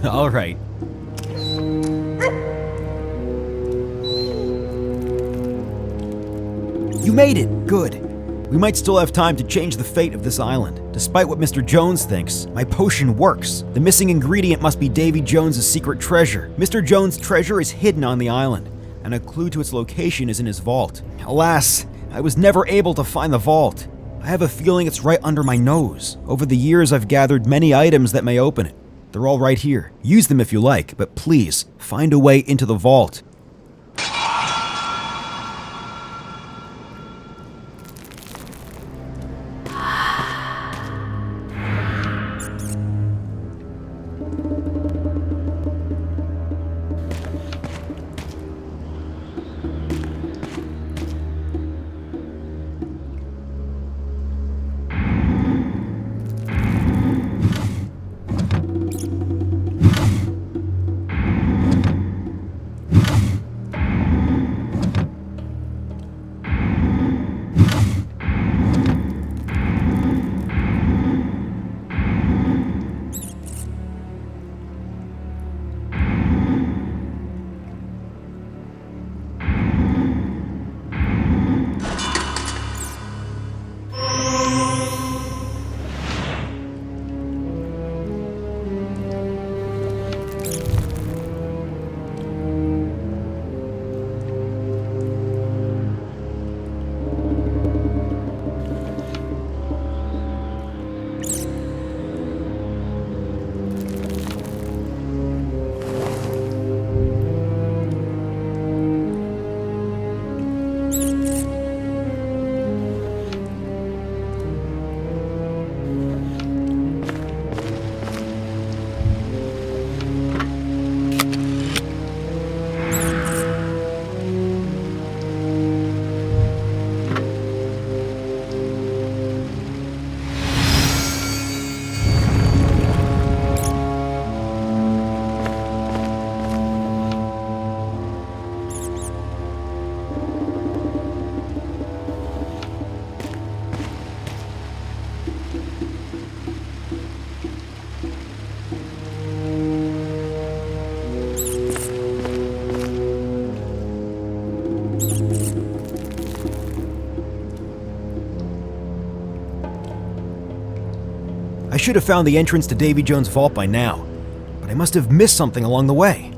All right. You made it! Good. We might still have time to change the fate of this island. Despite what Mr. Jones thinks, my potion works. The missing ingredient must be Davy Jones' secret treasure. Mr. Jones' treasure is hidden on the island, and a clue to its location is in his vault. Alas, I was never able to find the vault. I have a feeling it's right under my nose. Over the years, I've gathered many items that may open it. They're all right here. Use them if you like, but please, find a way into the vault. should have found the entrance to Davy Jones' vault by now, but I must have missed something along the way.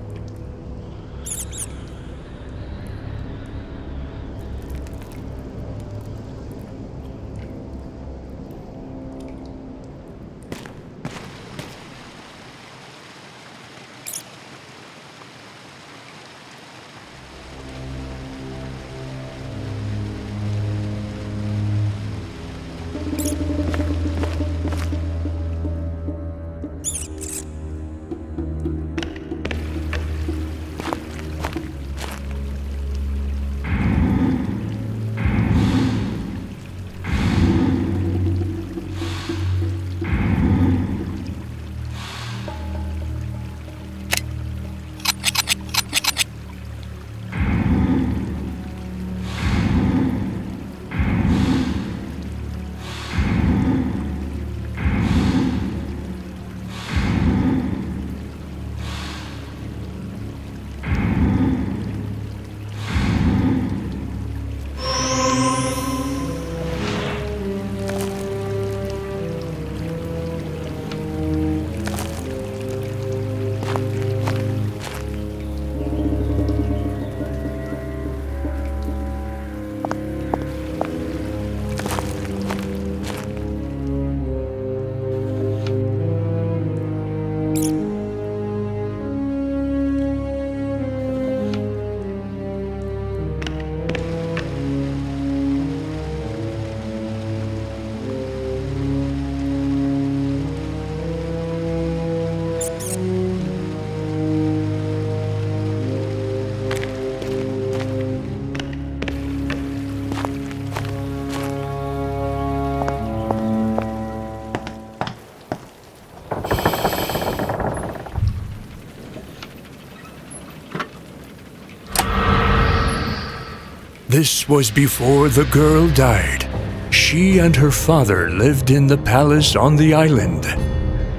This was before the girl died. She and her father lived in the palace on the island.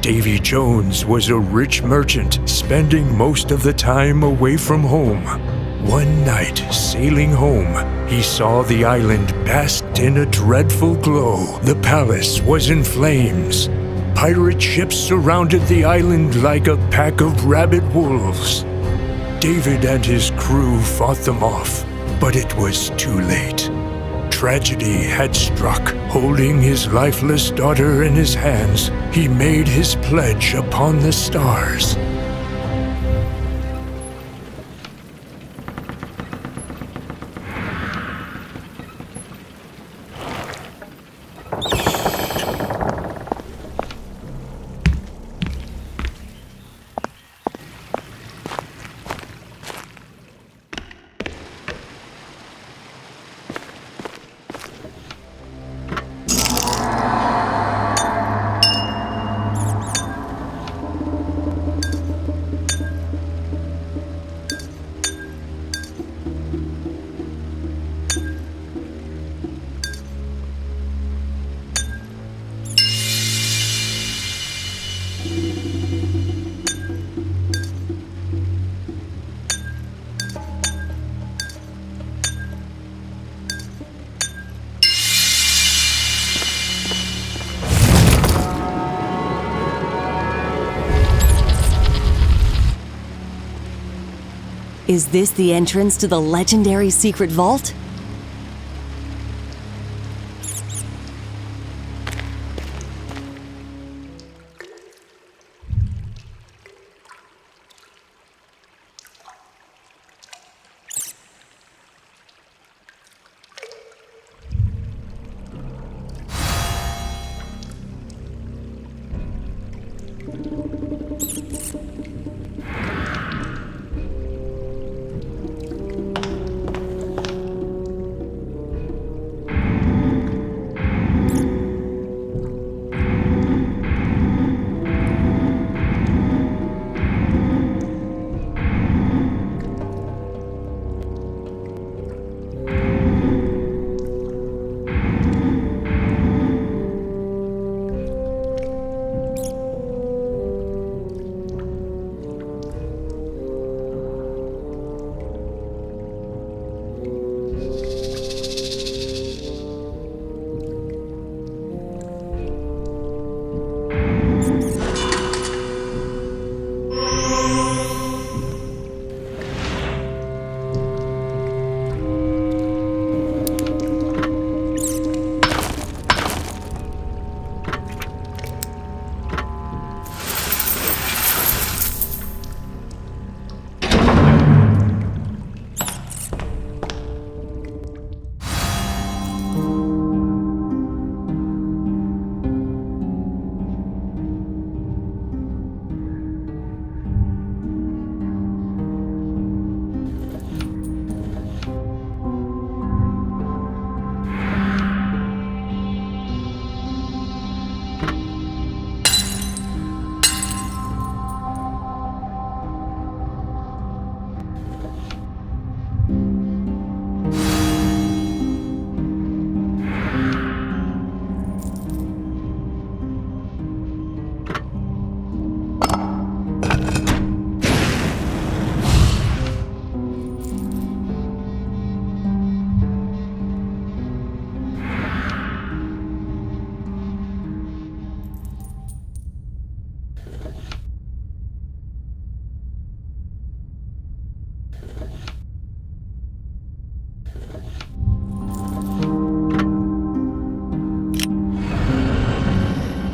Davy Jones was a rich merchant, spending most of the time away from home. One night, sailing home, he saw the island basked in a dreadful glow. The palace was in flames. Pirate ships surrounded the island like a pack of rabid wolves. David and his crew fought them off, but it was too late. Tragedy had struck. Holding his lifeless daughter in his hands, he made his pledge upon the stars.
Is this the entrance to the legendary secret vault?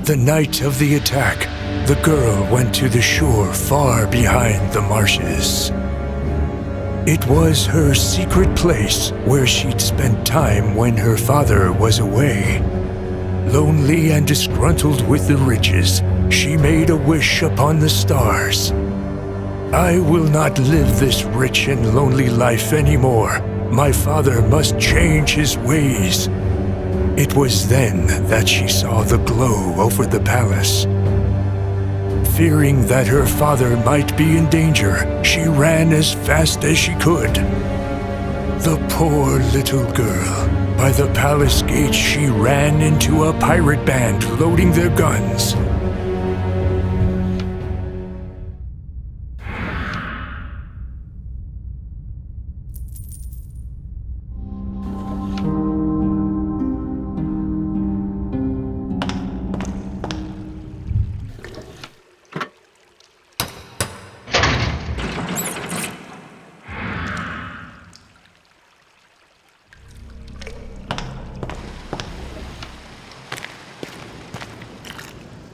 The night of the attack, the girl went to the shore far behind the marshes. It was her secret place where she'd spent time when her father was away. Lonely and disgruntled with the riches, she made a wish upon the stars. I will not live this rich and lonely life anymore. My father must change his ways. It was then that she saw the glow over the palace. Fearing that her father might be in danger, she ran as fast as she could. The poor little girl. By the palace gate, she ran into a pirate band loading their guns.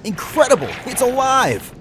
Incredible! It's alive!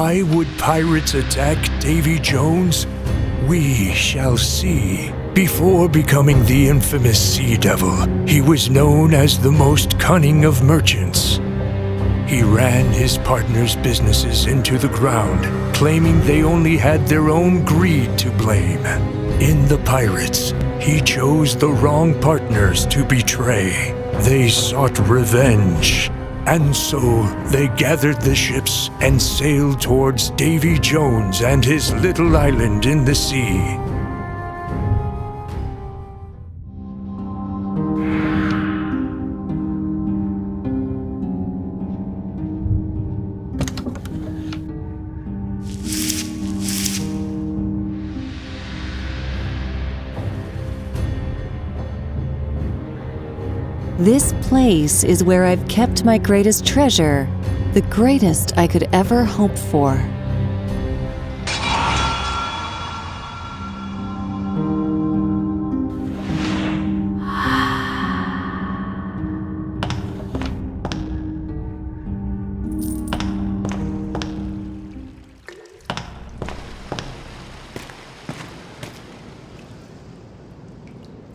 Why would pirates attack Davy Jones? We shall see. Before becoming the infamous Sea Devil, he was known as the most cunning of merchants. He ran his partners' businesses into the ground, claiming they only had their own greed to blame. In the pirates, he chose the wrong partners to betray. They sought revenge, and so they gathered the ships and sailed towards Davy Jones and his little island in the sea.
This place is where I've kept my greatest treasure, the greatest I could ever hope for.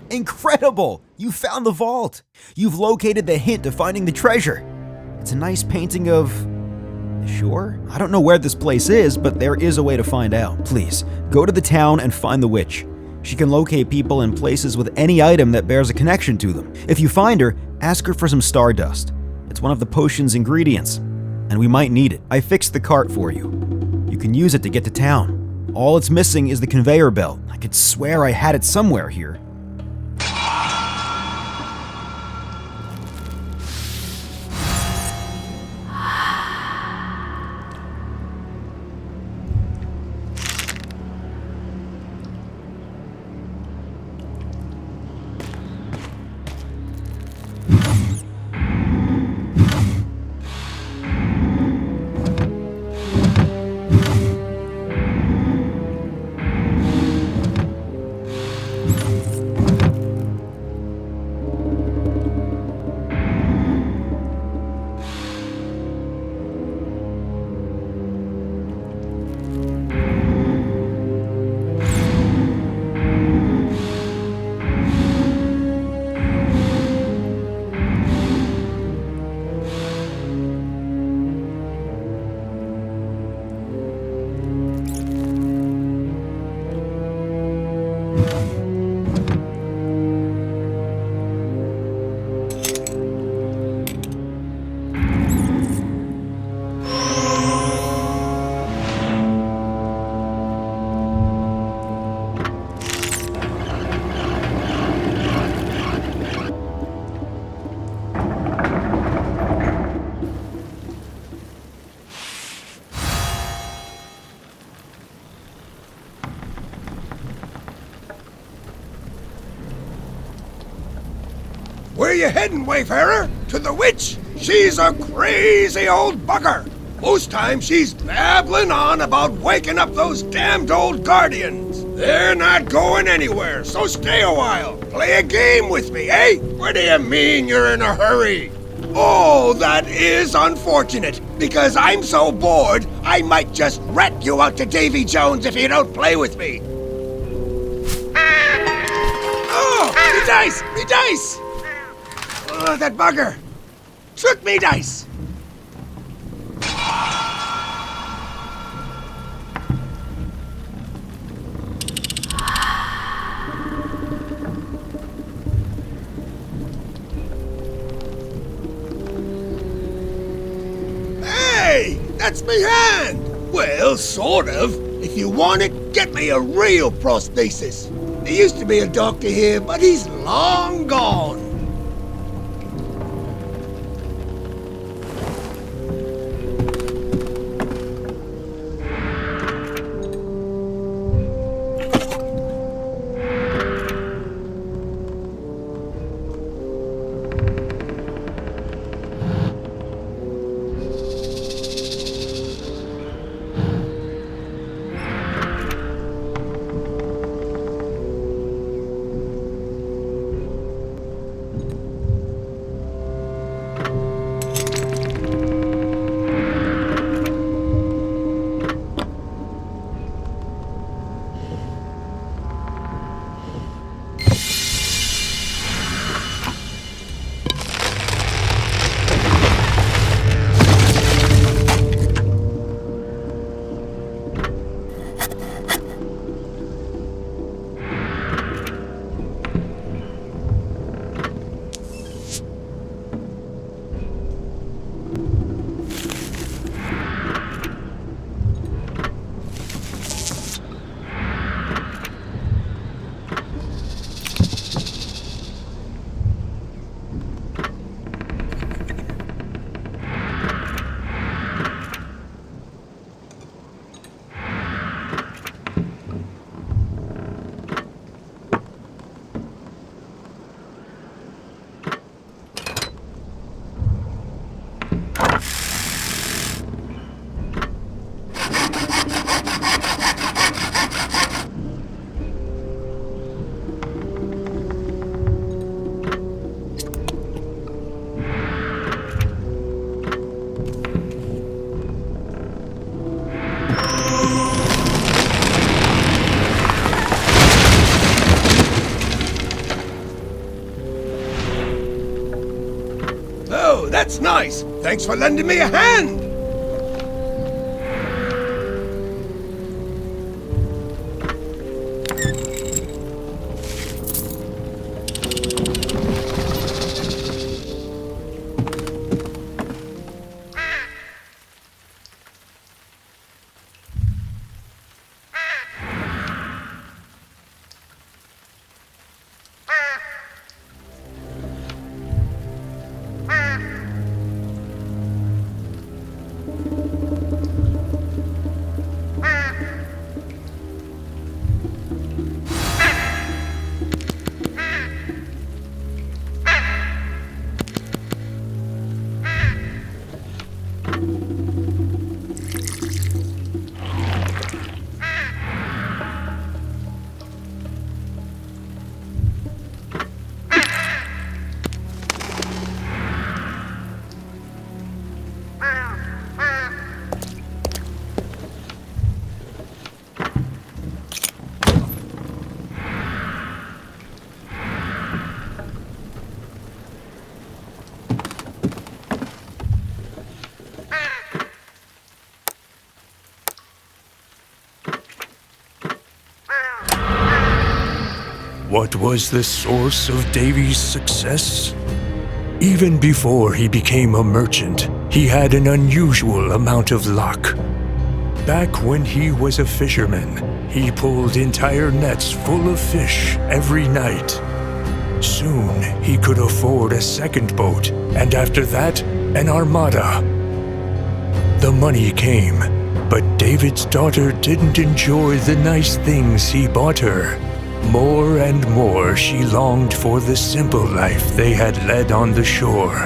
Incredible! You found the vault! You've located the hint to finding the treasure. It's a nice painting of... Sure? I don't know where this place is, but there is a way to find out. Please, go to the town and find the witch. She can locate people in places with any item that bears a connection to them. If you find her, ask her for some stardust. It's one of the potion's ingredients, and we might need it. I fixed the cart for you. You can use it to get to town. All it's missing is the conveyor belt. I could swear I had it somewhere here.
Where you heading, Wayfarer? To the witch? She's a crazy old bugger. Most times she's babbling on about waking up those damned old guardians. They're not going anywhere, so stay a while. Play a game with me, eh? What do you mean you're in a hurry? Oh, that is unfortunate, because I'm so bored, I might just rat you out to Davy Jones if you don't play with me. Oh, me dice! Me dice! Oh, that bugger! Took me dice! Hey! That's me hand! Well, sort of. If you want it, get me a real prosthesis. There used to be a doctor here, but he's long gone. That's nice. Thanks for lending me a hand.
What was the source of Davy's success? Even before he became a merchant, he had an unusual amount of luck. Back when he was a fisherman, he pulled entire nets full of fish every night. Soon, he could afford a second boat, and after that, an armada. The money came, but David's daughter didn't enjoy the nice things he bought her. More and more, she longed for the simple life they had led on the shore.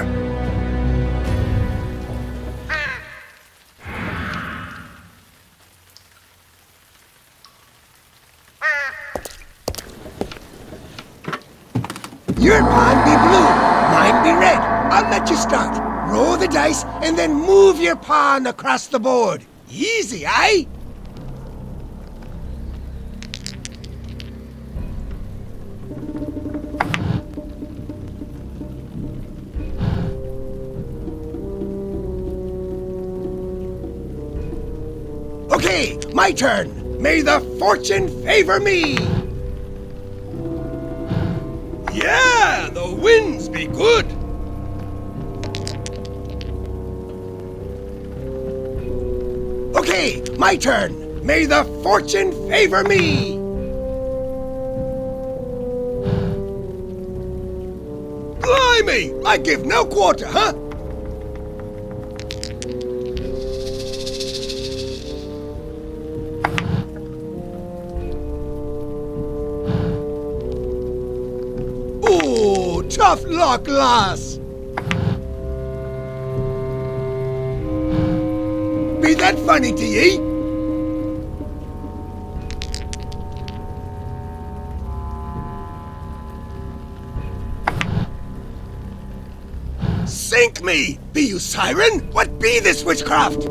Your pawn be blue, mine be red. I'll let you start. Roll the dice and then move your pawn across the board. Easy, eh? Okay, my turn. May the fortune favor me. Yeah, the winds be good. Okay, my turn. May the fortune favor me. Blimey, I give no quarter, huh? Ooh, tough luck, lass. Be that funny to ye? Sink me! Be you siren? What be this witchcraft?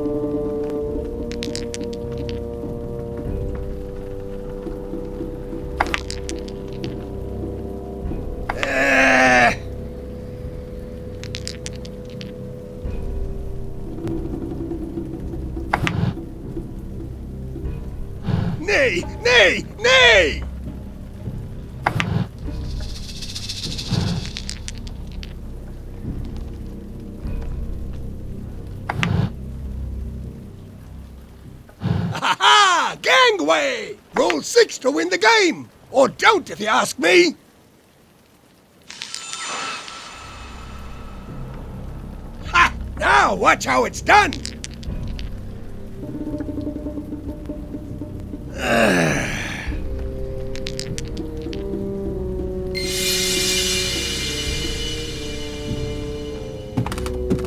Nay, nay, nay! Ha-ha! Gangway! Roll 6 to win the game! Or don't, if you ask me! Ha! Now watch how it's done!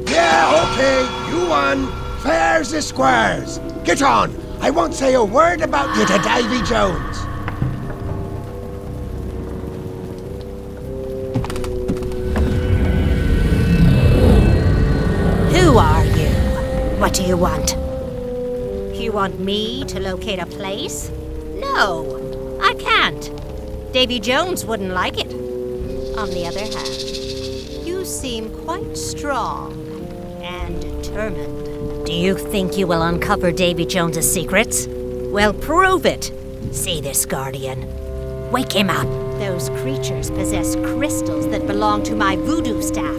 Yeah, okay, you won. Fair's as squares. Get on. I won't say a word about you to Davy Jones.
Who are you? What do you want? You want me to locate a place? No, I can't. Davy Jones wouldn't like it. On the other hand, you seem quite strong. and determined. Do you think you will uncover Davy Jones's secrets? Well, prove it. See this, Guardian. Wake him up. Those creatures possess crystals that belong to my voodoo staff.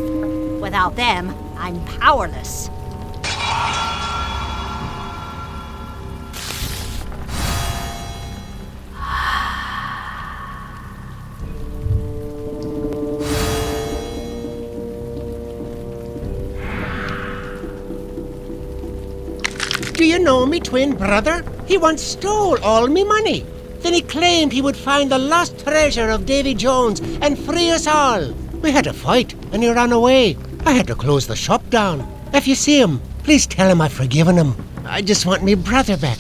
Without them, I'm powerless.
Do you know me twin brother? He once stole all me money. Then he claimed he would find the lost treasure of Davy Jones and free us all. We had a fight, and he ran away. I had to close the shop down. If you see him, please tell him I've forgiven him. I just want me brother back.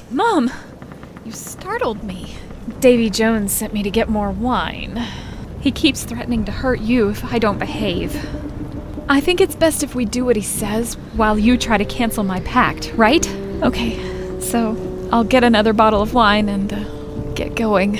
Mom! You startled me. Davy Jones sent me to get more wine. He keeps threatening to hurt you if I don't behave. I think it's best if we do what he says while you try to cancel my pact, right? Okay, so I'll get another bottle of wine and get going.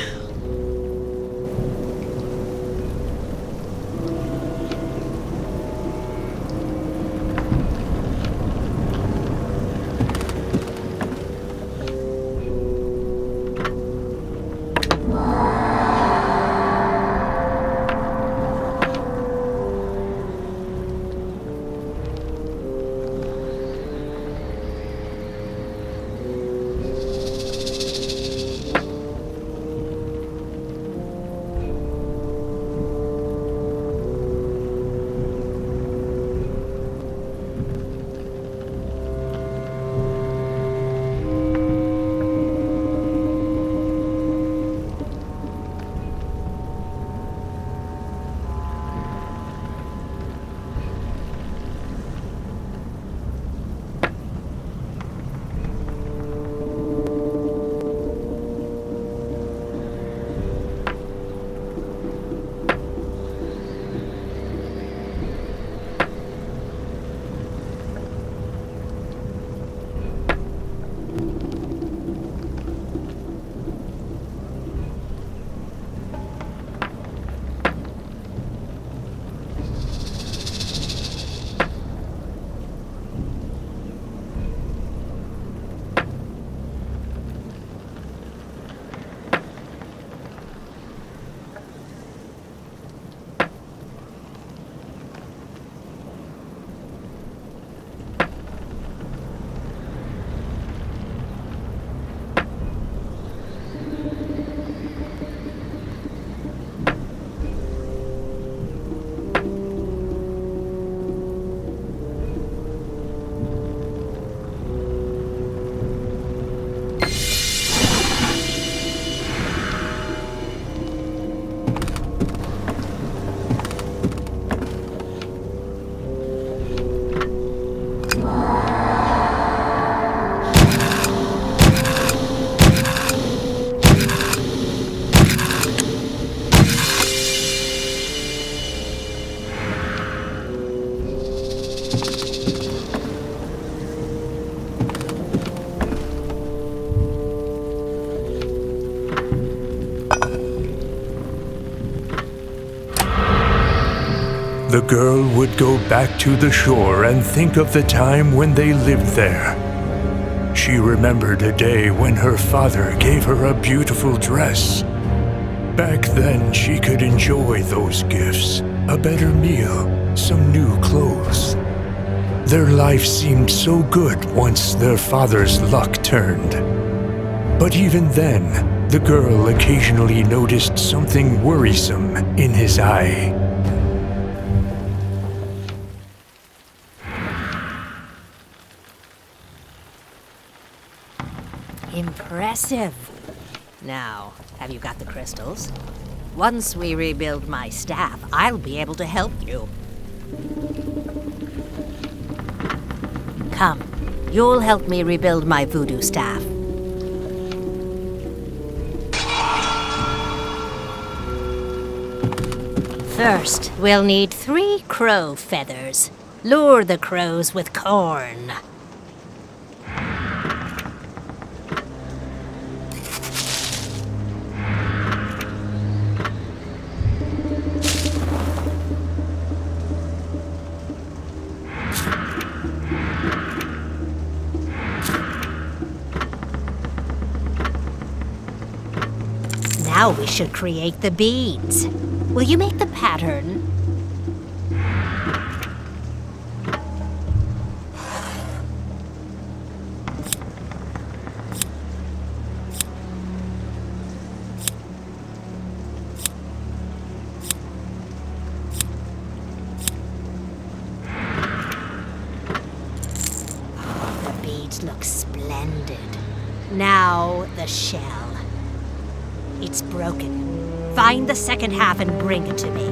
The girl would go back to the shore and think of the time when they lived there. She remembered a day when her father gave her a beautiful dress. Back then, she could enjoy those gifts, a better meal, some new clothes. Their life seemed so good once their father's luck turned. But even then, the girl occasionally noticed something worrisome in his eye.
Impressive. Now, have you got the crystals? Once we rebuild my staff, I'll be able to help you. Come, you'll help me rebuild my voodoo staff. First, we'll need 3 crow feathers. Lure the crows with corn. Now we should create the beads. Will you make the pattern? The beads look splendid. Now the shell. It's broken. Find the second half and bring it to me.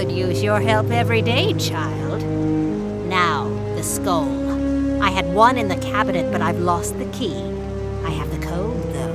could use your help every day, child. Now, the skull. I had one in the cabinet, but I've lost the key. I have the code, though.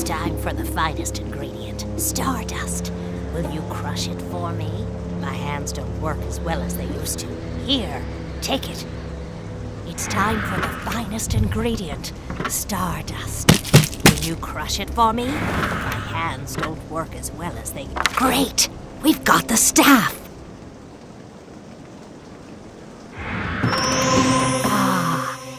Time for the finest ingredient, stardust. Will you crush it for me? My hands don't work as well as they used to. Here, take it. It's time for the finest ingredient, stardust. Will you crush it for me? My hands don't work as well as they... Great! We've got the staff!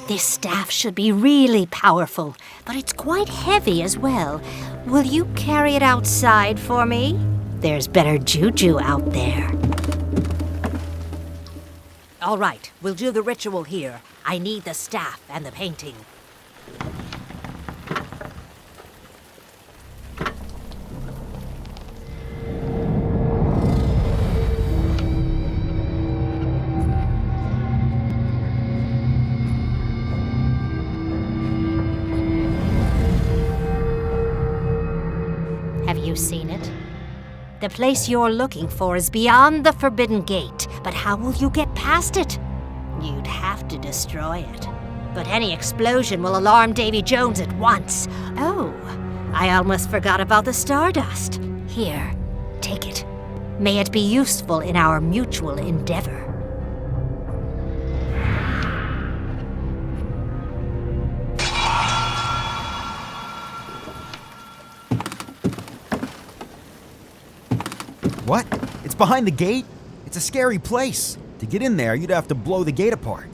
This staff should be really powerful, but it's quite heavy as well. Will you carry it outside for me? There's better juju out there. All right, we'll do the ritual here. I need the staff and the painting. Have you seen it? The place you're looking for is beyond the Forbidden Gate, but how will you get past it? You'd have to destroy it. But any explosion will alarm Davy Jones at once. Oh, I almost forgot about the stardust. Here, take it. May it be useful in our mutual endeavor.
What? It's behind the gate? It's a scary place. To get in there, you'd have to blow the gate apart.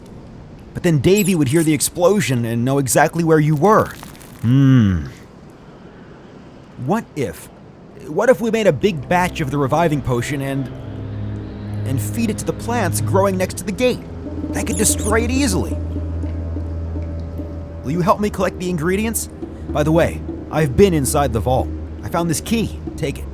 But then Davy would hear the explosion and know exactly where you were. What if we made a big batch of the reviving potion and feed it to the plants growing next to the gate? That could destroy it easily. Will you help me collect the ingredients? By the way, I've been inside the vault. I found this key. Take it.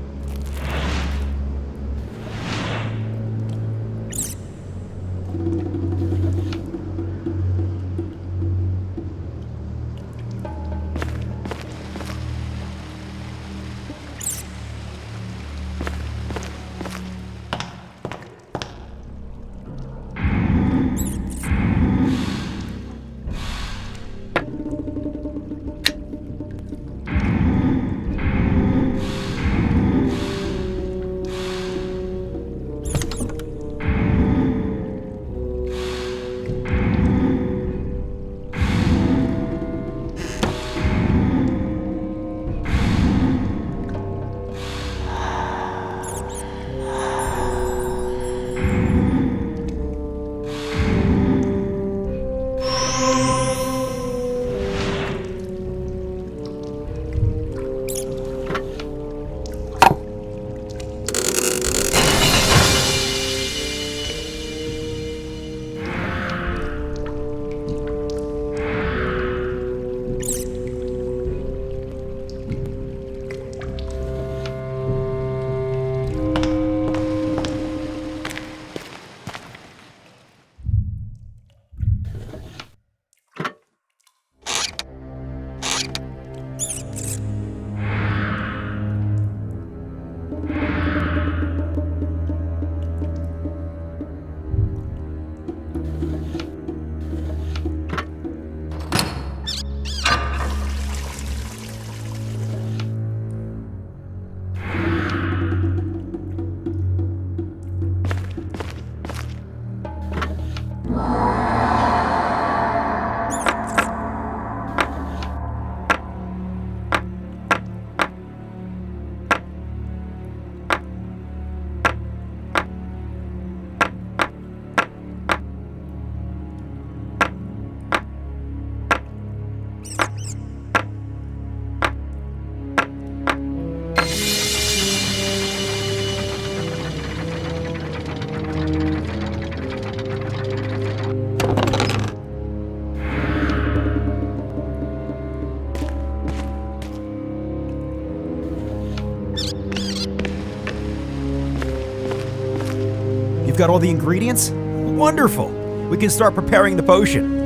got all the ingredients? Wonderful! We can start preparing the potion.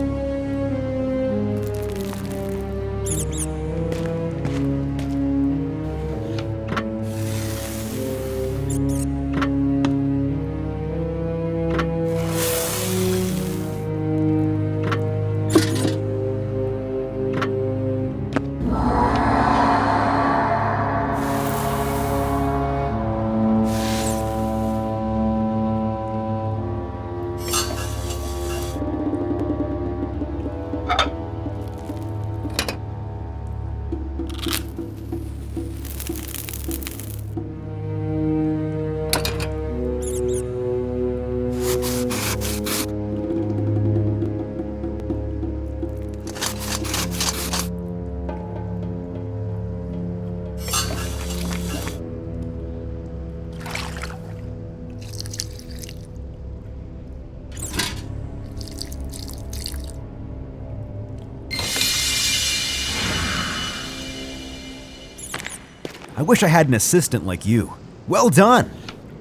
I wish I had an assistant like you. Well done!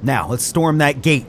Now, let's storm that gate.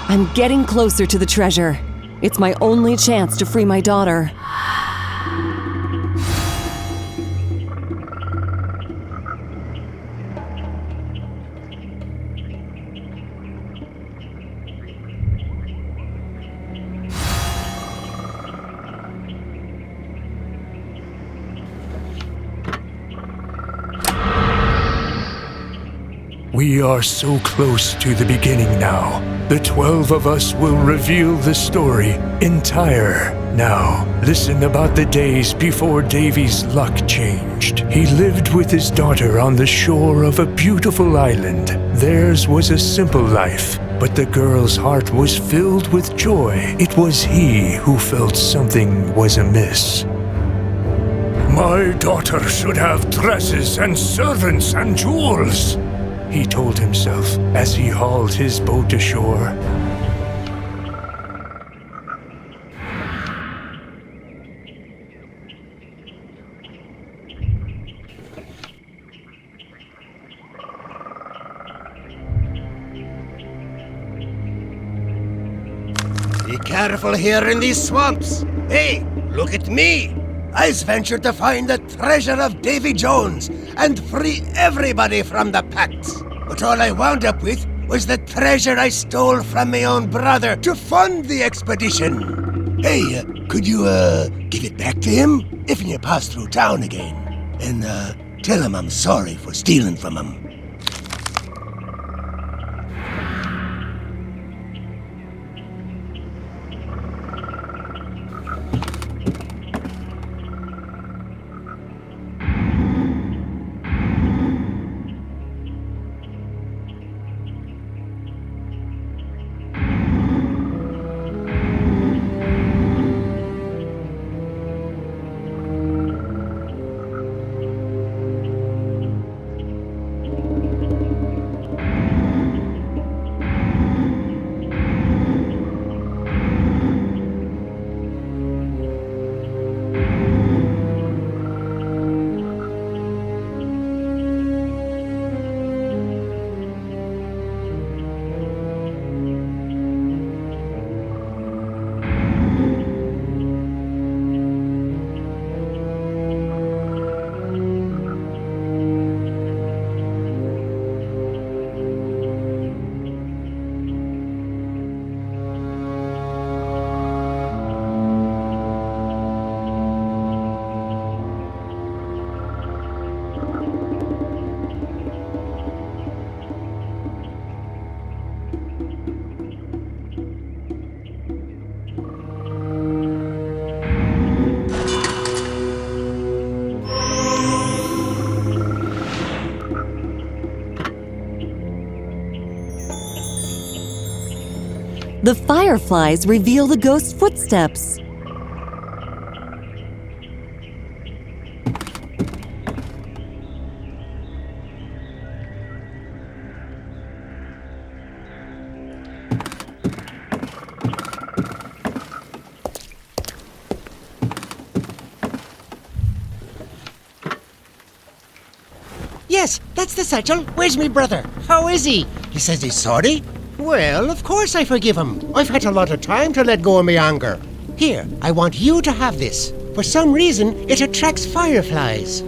I'm getting closer to the treasure. It's my only chance to free my daughter.
We are so close to the beginning now. The 12 of us will reveal the story entire. Now, listen about the days before Davy's luck changed. He lived with his daughter on the shore of a beautiful island. Theirs was a simple life, but the girl's heart was filled with joy. It was he who felt something was amiss. My daughter should have dresses and servants and jewels, he told himself as he hauled his boat ashore.
Be careful here in these swamps. Hey, look at me. I've ventured to find the treasure of Davy Jones and free everybody from the pacts. But all I wound up with was the treasure I stole from my own brother to fund the expedition. Hey, could you, give it back to him if you pass through town again? And, tell him I'm sorry for stealing from him.
The fireflies reveal the ghost footsteps.
Yes, that's the satchel. Where's me brother? How is he? He says he's sorry. Well, of course I forgive him. I've had a lot of time to let go of my anger. Here, I want you to have this. For some reason, it attracts fireflies.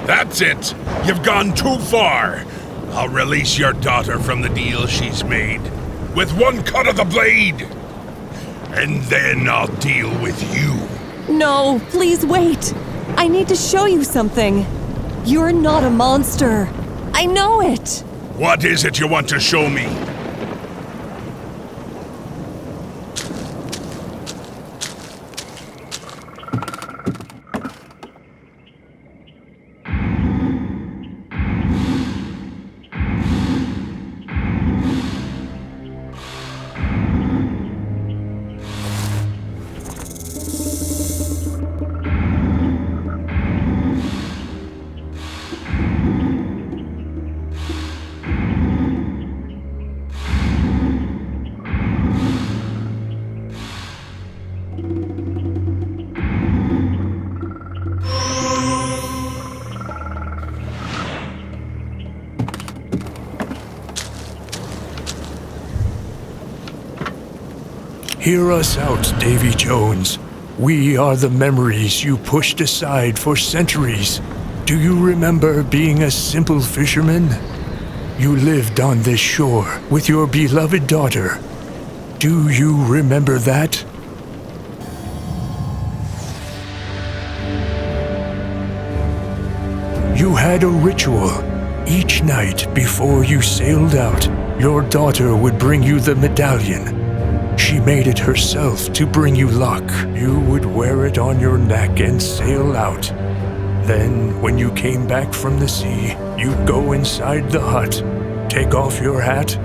That's it! You've gone too far! I'll release your daughter from the deal she's made with one cut of the blade! And then I'll deal with you.
No, please wait. I need to show you something. You're not a monster. I know it.
What is it you want to show me?
Hear us out, Davy Jones. We are the memories you pushed aside for centuries. Do you remember being a simple fisherman? You lived on this shore with your beloved daughter. Do you remember that? You had a ritual. Each night before you sailed out, your daughter would bring you the medallion. She made it herself to bring you luck. You would wear it on your neck and sail out. Then, when you came back from the sea, you'd go inside the hut, take off your hat,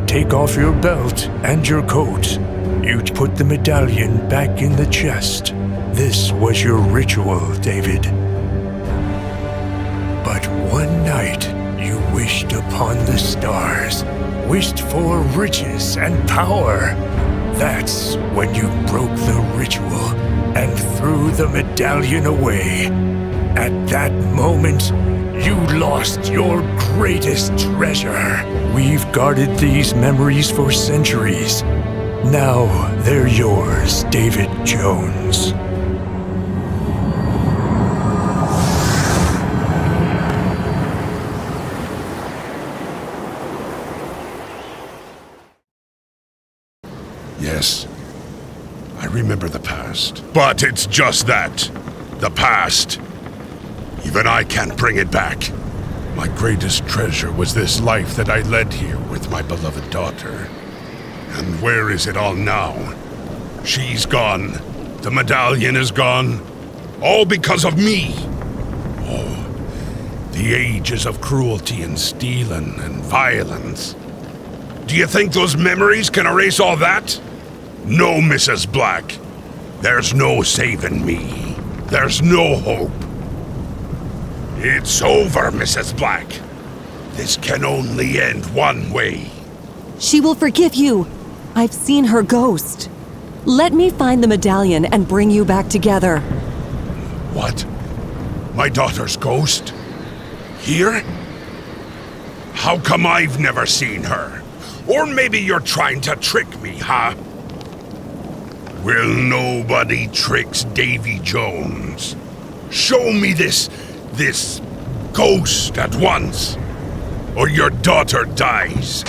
take off your belt and your coat. You'd put the medallion back in the chest. This was your ritual, David. But one night, you wished upon the stars, wished for riches and power. That's when you broke the ritual and threw the medallion away. At that moment, you lost your greatest treasure. We've guarded these memories for centuries. Now they're yours, David Jones.
Yes, I remember the past. But it's just that. The past. Even I can't bring it back. My greatest treasure was this life that I led here with my beloved daughter. And where is it all now? She's gone. The medallion is gone. All because of me. Oh, the ages of cruelty and stealing and violence. Do you think those memories can erase all that? No, Mrs. Black. There's no saving me. There's no hope. It's over, Mrs. Black. This can only end one way.
She will forgive you. I've seen her ghost. Let me find the medallion and bring you back together.
What? My daughter's ghost? Here? How come I've never seen her? Or maybe you're trying to trick me, huh? Well, nobody tricks Davy Jones. Show me this ghost at once, or your daughter dies.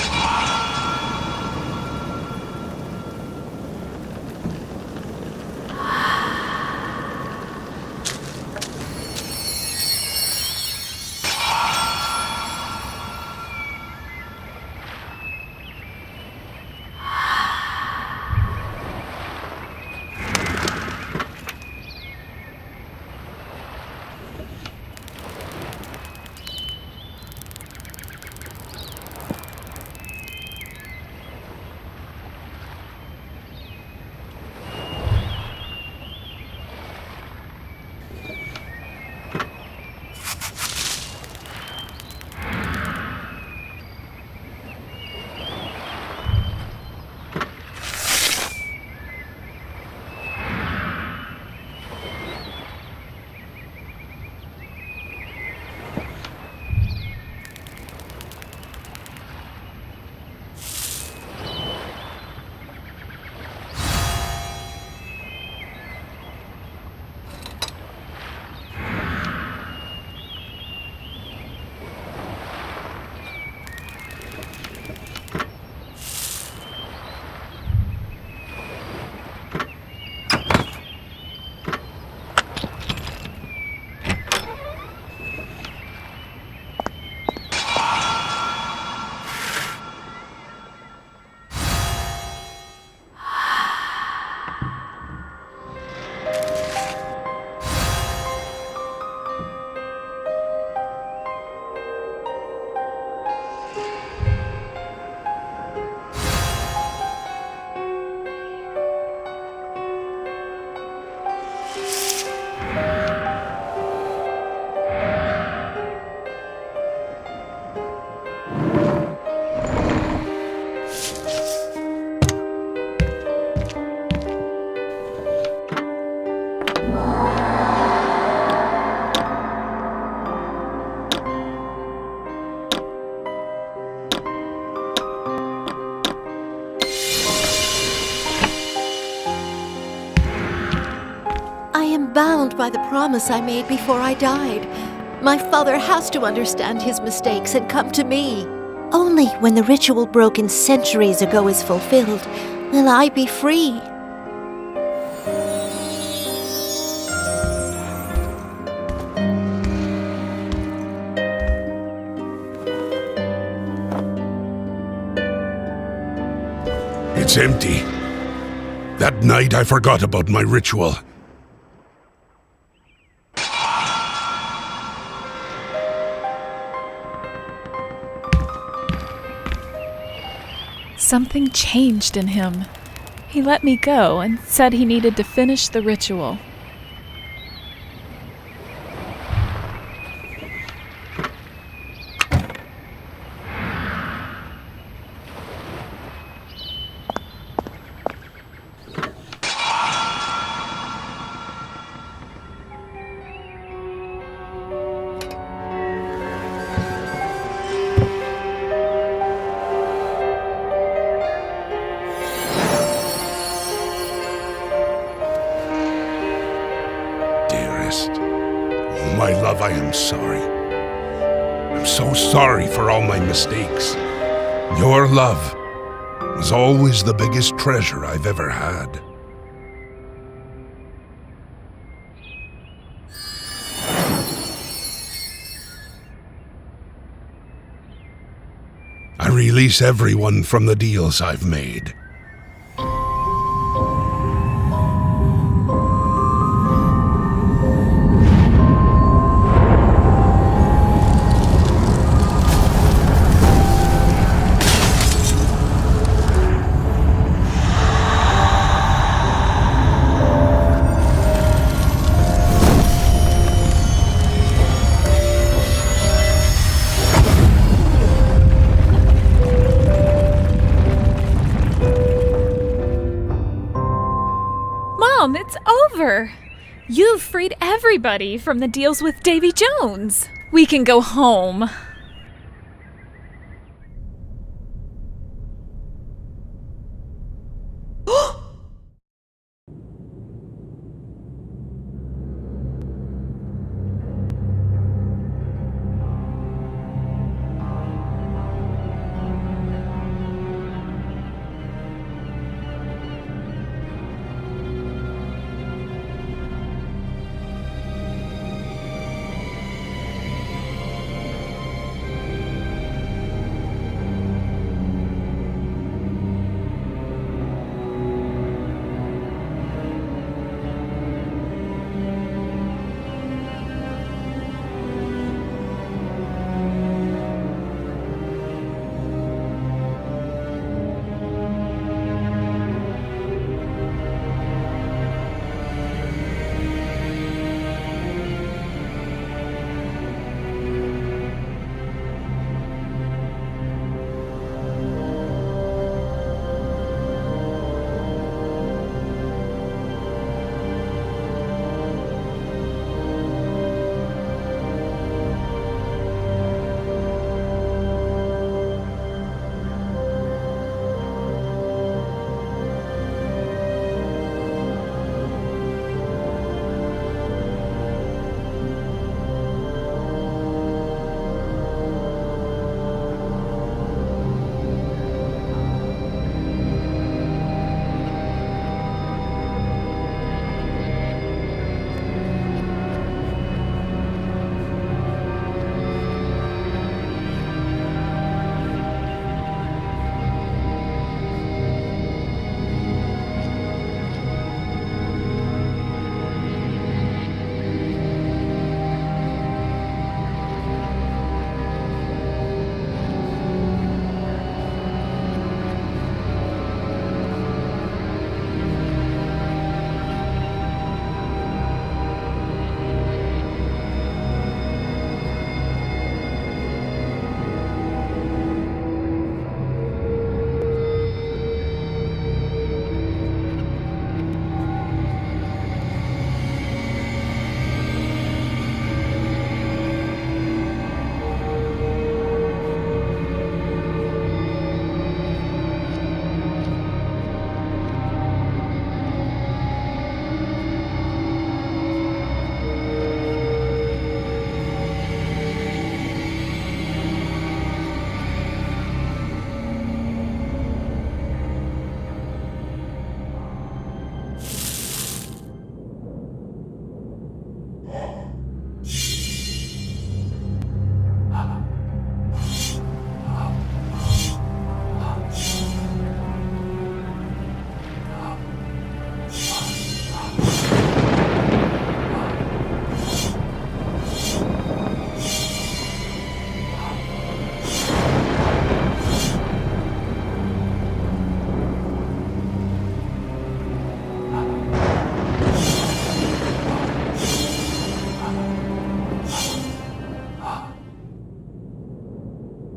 am bound by the promise I made before I died. My father has to understand his mistakes and come to me.
Only when the ritual broken centuries ago is fulfilled will I be free.
It's empty. That night I forgot about my ritual.
Something changed in him. He let me go and said he needed to finish the ritual.
Oh, my love, I am sorry. I'm so sorry for all my mistakes. Your love was always the biggest treasure I've ever had. I release everyone from the deals I've made.
Mom, it's over! You've freed everybody from the deals with Davy Jones. We can go home.